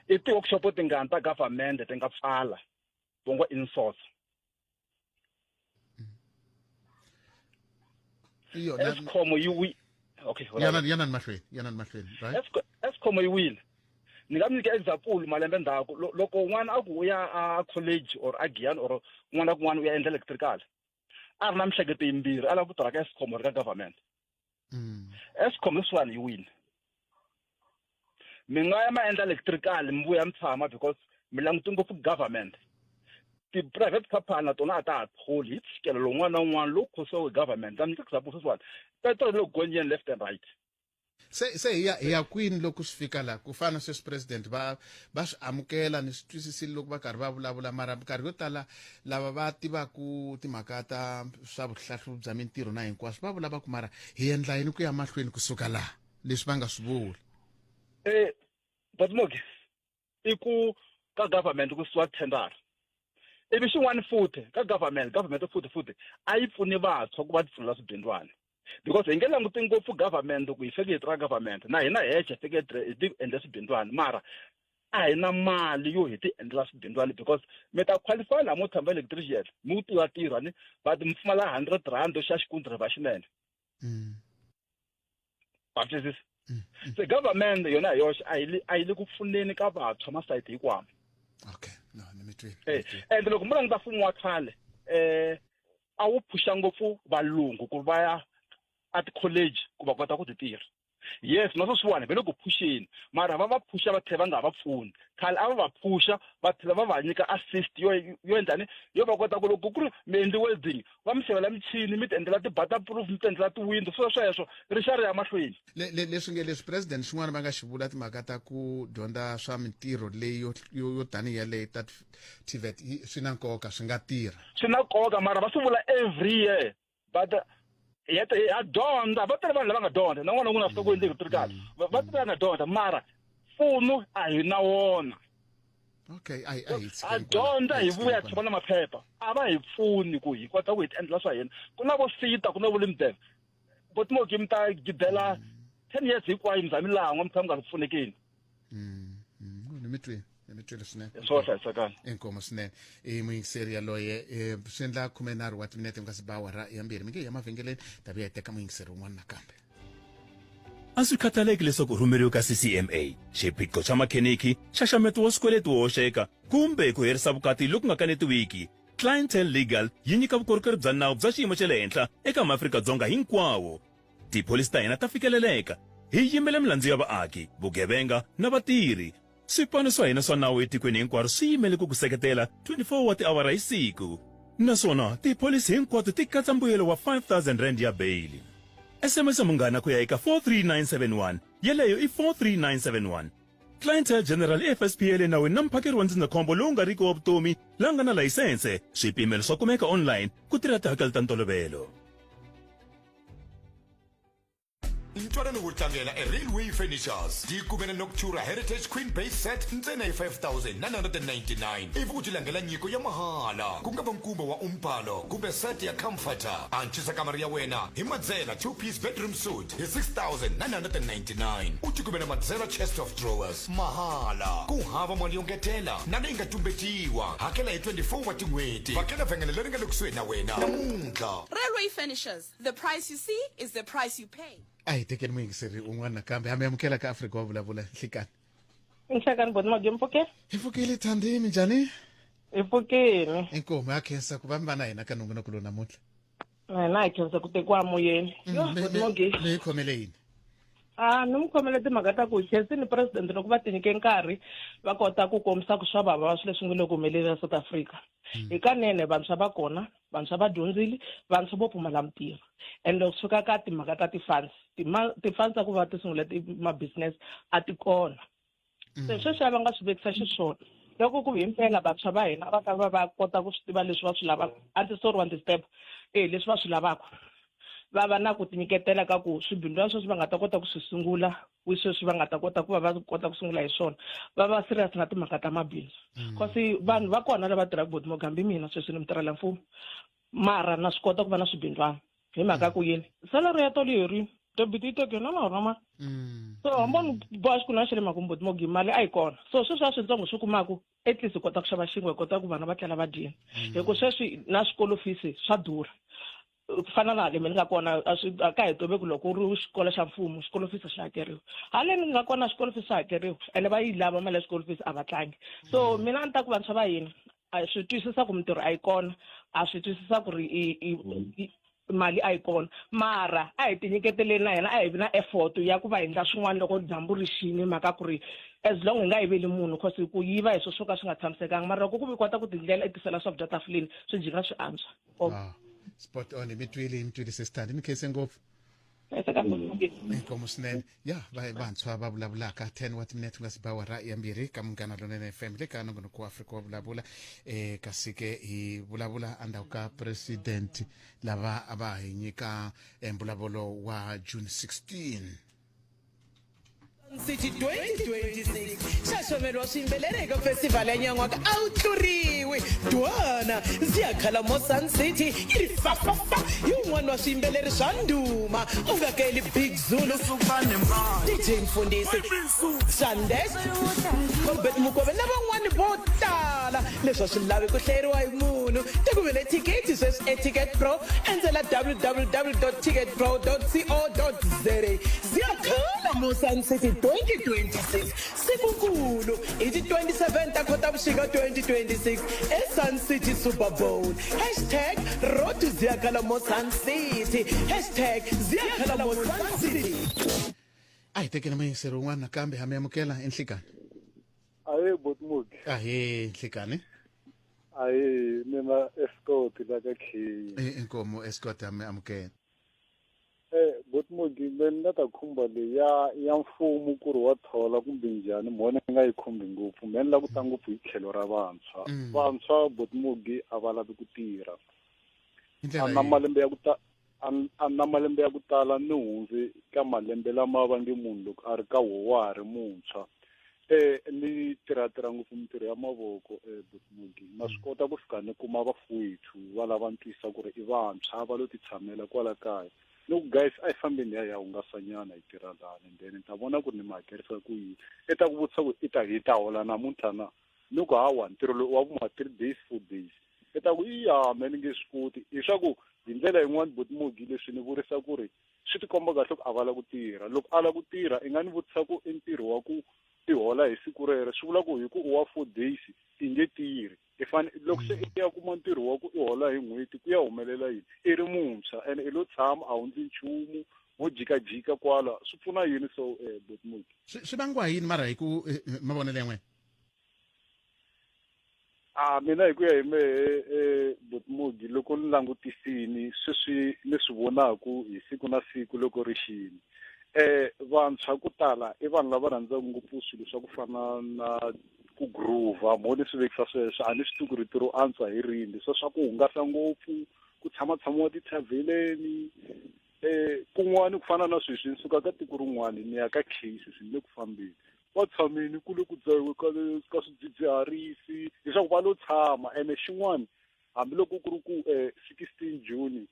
I ti-workshop tingani ta government ti nga pfala vo ngo insource Eskom yi okay yana mahlweni right Eskom yi win ni nga mi nyika example malembe ndzhaku loko n'wana a ku ya a college or a Giyani or n'wana kun'wana u ya endla electrical a ri na mihleketo yimbirhi a lava ku tirha ka Eskom or ka government Eskom leswiwani yi win mi nga ya ma endla electrical mi vuya mi tshama because mi languti ngopfu government ti-private company na tona a ta ha tholi hi tshikelelo wun'wana na wun'wana lowu khosiwa hi government a mi nyika example sweswiwani petrol loko gonyeni left and right se hi ya kwini loko swi fika la ku fana sweswi president va swi amukela ni swi twisisile loko va karhi va vulavula mara minkarhi yo tala lava va tivaku timhaka ta swa vuhlahluvi bya mintirho na hinkwaswo va vulava ku mara hi endla yini ku ya mahlweni kusuka laha leswi va nga swi vuli but mogi i ku ka government ku siwa tendara ivi xin'wana futhi ka government futhi a yi pfuni vantshwa ku va tipfulela swibindlwana because hi nge languti ngopfu government ku hi feke hi tirha government na hina hexe hi feke hi ti endla swibindlwana mara a hi na mali yo hi ti endlela swibindlwana because mi ta qualify laha mo tshamba electrician mi wu tirha ni but mi pfumala 100 rand xa xikuntiri va xinene batwisisa se government yona hi yoxe a yi le ku pfuneni ka vantshwa masayiti hinkwawo okay no ni mi twi and loko mi languta mfumo wa khale a wu phusha ngopfu valungu ku va ya a ti-college ku va kota ku ti tirha yes na sweswiwani va le ku phuxeni mara va phusha va tlhela va nga va pfuni khale a va phusha va tlhela va va nyika assist yo endlani yo va kota ku loko ku ri mi endli welding va mi xavela michini mi ti endlela ti-butterproof mi ti endlela ti-window sweswo rixa ri ya mahlweni leswi nge leswi president xin'wana va nga xi vula timhaka ta ku dyondza swa mintirho leyi yo tanihi yaleyi ta TVET swi na nkoka swi nga tirha swi na nkoka mara va swi vula every year but ya dyondza va tele vanhu lava nga dyondza na n'wana n'wina fika ku endle electrical va tele na dyondza mara mfumo a hi na wona okay a dyondza hi vuya tshama na maphepha a va hi pfuni ku hi kota ku hi endla swa hina ku na vo sita ku na vo limdef but mo mi ta gidela 10 years hinkwayo mi za mi langwa mi tshama nga pfunekeni ni mi twini Nimitwile swinene. Swo hlayisakala. Inkomo swinene. Muyingiseri yaloye swi endla 13 wa timinete nga si ba awara yambirhi mi nge ya mavhengeleni tavi ya teka muyingiseri wun'wana nakambe. A swi khataleki leswaku u rhumeriwe ka CCMA xiphiqo xa makheniki xaxameto wa swikweleti wo hoxeka kumbe ku herisa vukati loku nga kanetiwiki. Clientele Legal yi nyika vukorhokeri bya nawu bya xiyimo xa le henhla eka maAfrika-Dzonga hinkwawo. Tipholisi ta hina ta fikeleleka hi yimele milandzu ya vaaki vugevenga na vatirhi. Swipano swa hina swa nawu etikweni hinkwaro swi yimele ku ku seketela 24 wa tiawara hi siku. Naswona tipholisi hinkwato ti katsa mbuyelo wa 5,000 rand ya beyili. SMS munghana ku ya eka 43971 yeleyo i 43971. Clientele General FSPL nawu na mphakeri wa ndzindzakhombo lowu nga riki wa vutomi la nga na layisense. Swipimelo swa kumeka online ku tirha tihakelo ta ntolovelo. Ntwanani wo tlangela Railway Furnitures dikumene Noctura Heritage Queen Base Set ntsena hi 5,999 ivi u tilangela nyiko ya mahala ku nga va nkumba wa umbhalo kumbe set ya comforter antswisa kamara ya wena hi Madzela 2-piece bedroom suite hi 6,999 u tikumene Madzela chest of drawers mahala ku hava mali yo ngetela na leyi nga tumbetiwa hakela hi 24 wa tin'hweti vhakela vhengele leri nga le kusuhi na wena namuntlha. Railway Furnitures, the price you see is the price you pay. Ai tekeni muyingiseri un'wana nakambe amukela ka Afrika wa vulavula Nhlikani. Nhlekani bodima gempoke? Hifukile Thandeni njhani? Hifukile. Inkomo ya khensa ku va mi va na hina ka nongonoko lowu namuntlha. Na hi khensa ku tekiwa moyeni. Yo bodima ge. Leyi khomele yini? Ni mu khomele timhaka ta ku khensini president loko va tinyike nkarhi va kota ku kombisa ku swa vava swilo leswi nga le ku humelela South Africa. Hikanene vantshwa va kona, vantshwa va dyondzile, vantshwa vo pfumala mitirho. And loko swi fika ka timhaka ta ti-funds, ti-funds ta ku va ti sungula ma-business a ti kona. Se sweswi va nga swi vekisa xiswona. Loko ku hi mpela vantshwa va hina va karhi va kota ku swi tiva leswi va swi lavaka. Anti-sorry one step. Leswi va swi lavaka. Va va na ku tinyiketela ka ku swibindzu sweswi va nga ta kota ku swi sungula sweswi va nga ta kota ku va va kota ku sungula hi swona va va serious na timhaka ta mabindzu kasi vanhu va kona lava tirhaka bodimo gambi mina sweswi ni mutirhela mfumo mara na swi kota ku va na swibindlwana hi mhaka ku yini salary ya tolo yeri debit iteke na roma so ambon boss kuna xele makumbo bodimo gimali a yi kona so sweswi switsongo swi kumaku at least kota ku xava xingwe kota ku vana va tlela va dyini hi ku sweswi na swikolo fees swa durha ku fana na le mi nga kona a ka hi toveku loko u ri xikolo xa mfumo xikolo fees xa hakeriwa haleni ni nga kona xikolo fees xa hakeriwa ene va yi lava mali ya xikolo fees a va tlangi so mina a ni ta ku vantshwa va hina a swi twisisa ku mintirho a yi kona a swi twisisa ku ri mali a yi kona mara a hi tinyiketeleni na hina a hi vi na effort ya ku va hi endla swin'wana loko dyambu ri xini mhaka ku ri as long hi nga yiveli munhu cause ku yiva hi swo ka swi nga tshamisekanga mara loko ku vi kota ku tindlela i tisela swakudya tafuleni swi jika swi antswa spot on imitwili sesithanda imikhese ngopfu inkomo swinene ya vantshwa va vulavulaka 10 wa timinete nga si ba awara ya mbirhi ka Munghana Lonene FM le ka nongonoko wa Afrika wa vulavula kasi ke hi vulavula andhawu ka president lava a va hi nyika mbulavulo wa June 16 City 2026 xaxomelwa swiyimbeleri eka festival ya nyan'waka a wu tluriwi dwana ziyakhala mo Sun City yi ri fafafa hi un'wana wa swiyimbeleri swa ndhuma u nga keli Big Zulu DJ Mfundisi Shandesh Corbett Mukobe na van'wani vo tala leswi a swi lavi ku hlayeriwa hi munhu tikuvele thiketi sweswi eticket pro endzela www.ticketpro.co.za ziyakhala mo Sun City 2026 sikukulu i ti 27 ta Khotavuxika 2026 eSun City Super Bowl #Road to Ziyakhala mo Sun City #Ziyakhala mo Sun City a hi tekela mayisero un'wana nakambe ha mi amukela enhlikani aye botmuki enhlikani aye mina escort la ka khi inkomo escort ha mi amukela botmuki mina ta khumba le ya mfumo ku ri wa thola kumbe njhani mona nga yi khumbi ngopfu mina la ku ta ngopfu hi tlhelo ra vantshwa botmuki a va lavi ku tirha na malembe ya ku ta na malembe ya ku tala ni hundze ka malembe lama va nge munhu loko a ri ka wa ri muntshwa ni tirha ngopfu mintirho ya mavoko botmuki na swi kota ku fika ni kuma vafowethu va lava ntwisa ku ri i vantshwa va lo ti tshamela kwala kaya loko guys a hi fambeni ya hungasanyana hi tirha lani then ni ta vona ku ri ni mi hakerisa ku yini i ta ku vutisa ku hi ta hola namuntlha na loko hawa ntirho lowu wa vuma 3 days 4 days i ta ku me ni nge swi koti hi swa ku hi ndlela yin'wana botmuki leswi ni vurisa ku ri swi ti komba kahle ku a va la ku tirha loko a la ku tirha i nga ni vutisa ku i ntirho wa ku ti hola hi siku rero swi vula ku hi ku wa 4 days i nge tirhi loko se i ya kuma ntirho wa ku i hola hi n'hweti ku ya humelela yini i ri muntshwa ene i lo tshama a hundzi nchumu wo jikajika kwala swi pfuna yini so botmuki swi vangiwa yini mara hi ku mavonelo ya n'wena mina hi ku ya hi mehe botmuki loko ni langutisini sweswi ni swi vonaku hi siku na siku loko ri xini vantshwa ku tala i vanhu lava rhandzaka ngopfu swilo swa ku fana na ku groova mo ni swi vekisa sweswo a ni swi tivi ku rito ro antswa hi rini swa ku hungasa ngopfu ku tshamawa tithaveleni kun'wani ku fana na sweswi ni suka ka tiko rin'wani ni ya ka case swi ni le ku fambeni va tshamini ku le ku dzahiwe ka swidzidziharisi leswaku va lo tshama ene xin'wana hambiloko ku ri ku 16 June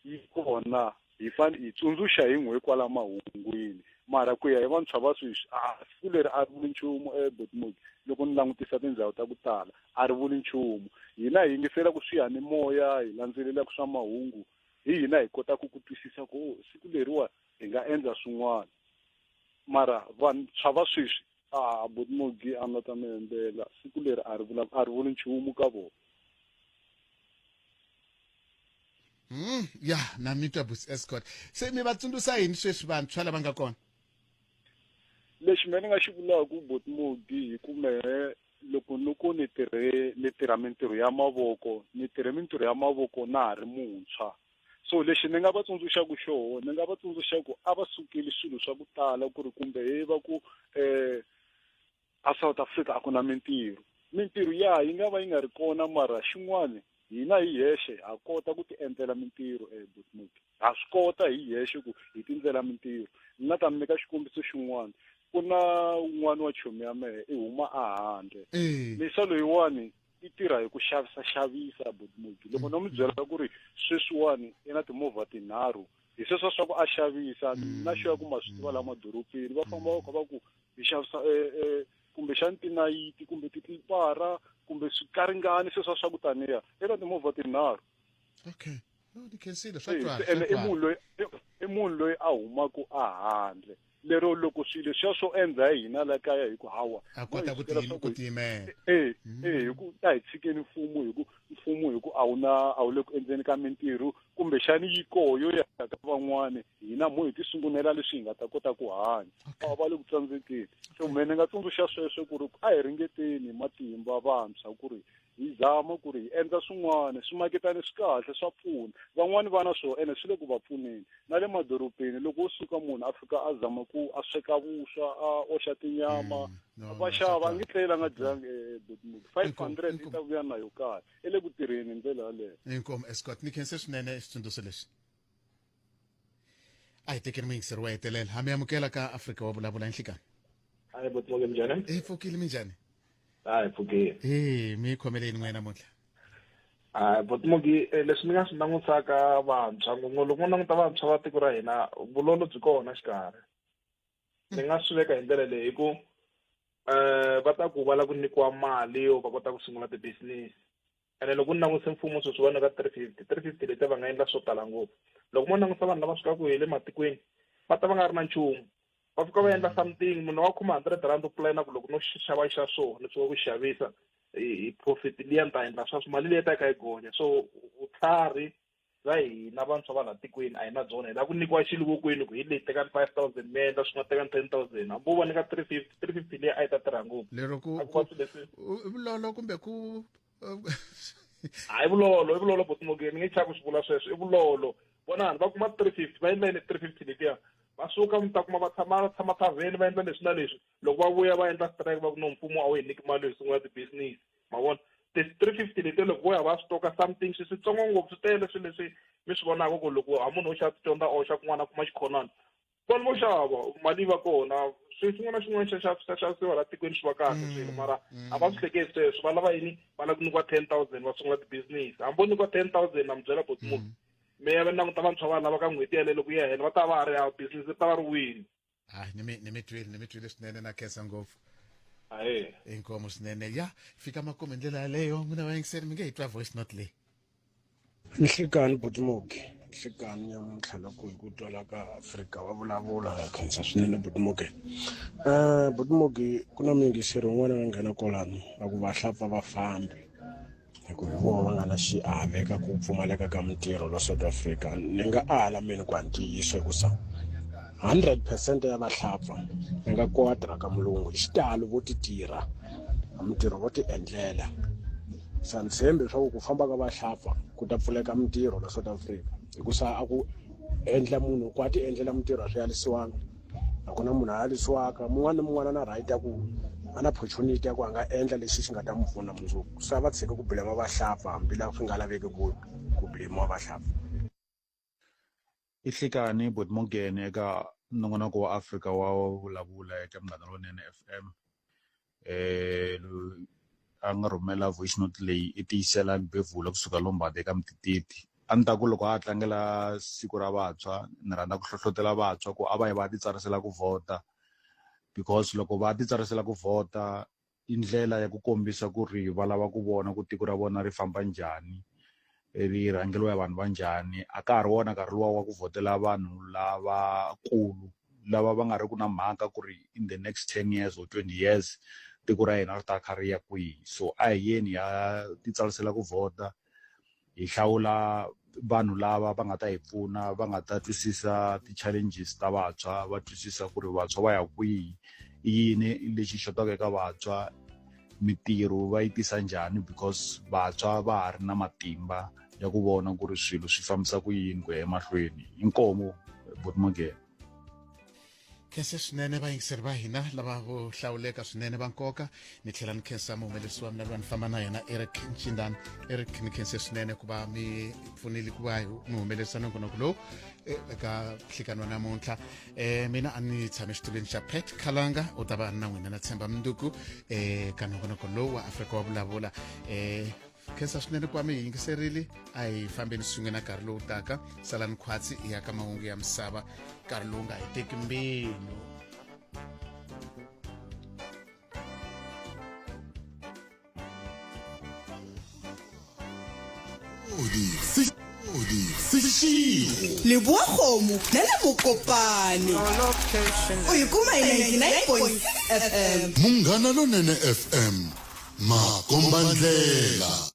yi kona hi tsundzuxa hi n'we kwala mahungwini mara ku ya hi vantshwa va sweswi siku leri a ri vuli nchumu botmuki loko ni langutisa tindhawu ta ku tala a ri vuli nchumu hina hi yingiselaku swiyanimoya hi landzelelaku swa mahungu hi hina hi kotaku ku twisisa ku siku leriwa hi nga endla swin'wana mara vantshwa va sweswi botmuki a nga ta mi endlela siku leri a ri vuli nchumu ka vona ya na mitwa bus escort se mi va tsundzuxa yini sweswi vantshwa lava nga kona lexi mina ni nga xi vulaku botmuki hi ku mehe loko ni tirha mintirho ya mavoko ni tirhe mintirho ya mavoko na ha ri muntshwa so lexi ni nga va tsundzuxaku xoho ni nga va tsundzuxa ku a va sukeli swilo swa ku tala ku ri kumbe hi va ku a South Africa a ku na mintirho yi nga va yi nga ri kona mara xin'wana hina hi yexe ha kota ku ti endlela mintirho botmuki ha swi kota hi yexe ku hi ti endlela mintirho ni nga ta mi nyika xikombiso xin'wana ku na un'wana wa chomi ya mehe i huma a handle misa loyiwani i tirha hi ku xavisa botmuki loko no mi byela ku ri sweswiwani i na timovha tinharhu hi sweswo swa ku a xavisa na xo ya ku ma swi tiva la madorobeni va famba va kha va ku hi xavisa kumbe xani tinayiti kumbe titlipara kumbe swikaringani sweswo swa ku taniya eka timovha tinharhu okay ndikhensile ene i munhu loyi a humaku a handle lero loko swilo sweswo endla hi hina la kaya hi ku hawa a kota ku tiyimela hi ku ta hi tshikeni mfumo hi ku a wu le ku endzeni ka mintirho kumbe xani yi koyo ya ka van'wana hina mo hi ti sungunela leswi hi nga ta kota ku hanya va le ku tsandzekeni so mina ni nga tsundzuxa sweswo ku ri a hi ringeteni matimba vantshwa ku ri hi zama ku ri hi endla swin'wana swimaketani swi kahle swa pfuna van'wani vana swo ene swi le ku va pfuneni na le madorobeni loko wo suka munhu a fika a zama ku a sweka vuswa a oxa tinyama va xava a nge tlela nga dyangi 500 yi ta vuya na yo kaya i le ku tirheni ndlela yaleyo inkomo Escott ni khense swinene xitsundzuxo lexi a hi tekeni muyingiseri wa hetelela ha mi amukela ka Afrika wa vulavula nhlikani hayi Botmoge minjhani pfukile minjhani hayi pfukile mi khomeleni n'wina namuntlha Botmoge leswi ni nga swi langutisaka vantshwa loko mo languta vantshwa va tiko ra hina vulolo byi kona xikarhi ni nga swi veka hi ndlela leyi hi ku va ta ku va la ku nyikiwa mali yo va kota ku sungula ti-business ene loko ni langutise mfumo sweswi va nyika 350 leti va nga endla swo tala ngopfu loko mo langutisa vanhu lava sukaka hi le matikweni va ta va nga ri na nchumu va fika va endla something munhu wa khoma 100 rand u pulana ku loko no xava xa so ni swo ku xavisa hi profit liya ni ta endla sweswo mali leyi ta ka yi gonya so vutlhari bya hina vantshwa va la tikweni a hi na byona hi la ku nyikiwa xilo vokweni ku hi leyi tekani 5000 mi endla swi nga tekani 10000 hambi wo va nyika 350 leyi a yi ta tirha ngopfu lero vulolo kumbe ku hayi vulolo Botmoge ni nge chava ku swi vula sweswo i vulolo vona vanhu va kuma 350 va endla yini 350 letiya va suka mi ta kuma va tshama thaveni va endla leswi na leswi loko va vuya va endla strike va ku no mfumo a wu hi niki mali yo sungula ti-business ma vona ti-350 letiya loko vo ya va stoka something switsongo ngopfu swi tele swilo leswi mi swi vonaka ku loko ha munhu wo xava ticonda oxa kun'wana a kuma xikhonani vanhu vo xava mali va kona swin'wana na xin'wana xa xavisiwa la tikweni swi va kahle swilo mara a va swi hleketi sweswo va lava yini va lava ku nyikiwa 10,000 va sungula ti-business hambi wo nyikiwa 10,000 na mi byela Botmoge me ya languta vantshwa va lava ka n'hweti yaleyo loko ya hela va ta va ri ya business ri ta va ri wini ni mi twile swinene na khensa ngopfu hayi inkomo swinene ya fika makume ndlela yaleyo n'wina vayingiseri mi nge hi twa voice note leyi nhlikani Botmoge nhlikani nyamuntlha loko hi ku twala ka Afrika wa vulavula ya khensa swinene Botmoge Botmoge ku na muyingiseri wun'wana va nghena kwalano va ku vahlampfa vafambi hi ku hi vona va nga na xiave ka ku pfumaleka ka mintirho la South Africa ni nga ala mina ku ntiyiso hikusa 100% ya vahlampfa ni nga kota ka mulungu hi xitalo vo ti tirha mintirho vo ti endlela sa ntshembe swa ku famba ka vahlampfa ku ta pfuleka mintirho la South Africa hikusa a ku endla munhu ku a ti endlela mintirho a swi yalisiwanga a ku na munhu a yalisiwaka mun'wana na mun'wana na right ya ku a na opportunity ya ku a nga endla lexi xi nga ta n'wi pfuna mundzuku swa va tshika ku bilema vahlampfa hambi laha swi nga laveki ku bilemiwa vahlampfa ihlikani Botmoge eka nongonoko wa Afrika wa vulavula eka Munghana Lonene FM a nga rhumela voice note leyi i tiyisela bevula kusuka lombati eka mitititi a ni ta ku loko a tlangela siku ra vantshwa ni rhandza ku hlohlotela vantshwa ku a va yi va ti tsarisela ku vhota because loko va ti tsarisela ku vhota i ndlela ya ku kombisa ku ri va lava ku vona ku tiko ra vona ri famba njhani ri rhangeliwa hi vanhu va njhani a ka ha ri wona nkarhi luwa wa ku vhotela vanhu lavakulu lava va nga ri ku na mhaka ku ri in the next 10 years or 20 years tiko ra hina ri ta kha ri ya kwihi so a hi yeni ya ti tsarisela ku vhota hi hlawula vanhu lava va nga ta hi pfuna va nga ta twisisa ti-challenges ta vantshwa va twisisa ku ri vantshwa va ya kwihi i yini lexi xotaka eka vantshwa mintirho va yi tisa njhani because vantshwa va ha ri na matimba ya ku vona ku ri swilo swi fambisa ku yini ku ya emahlweni inkomo Botmoge khensa swinene vayingiseri va hina lava vo hlawuleka swinene va nkoka ni tlhela ni khensa muhumelerisi wa mina loyi ni famba na yena Eric Nchindani Eric ni khense swinene ku va mi pfunile ku va mi humelerisa nongonoko lowu eka nhlikani wa namuntlha mina a ni tshame xitulweni xa Pat Khalanga u ta va na n'wina na Tshemba Mnduku ka nongonoko lowu wa Afrika wa vulavula khensa swinene ku va mi yingiserile a hi fambeni sungena nkarhi lowu taka salani khwatsi ya ka mahungu ya misava nkarhi lowu nga heteki mbino Seshego Leboakgomo nna Mokopane o ikuma 99.9 FM Munghana Lonene FM Makombandlela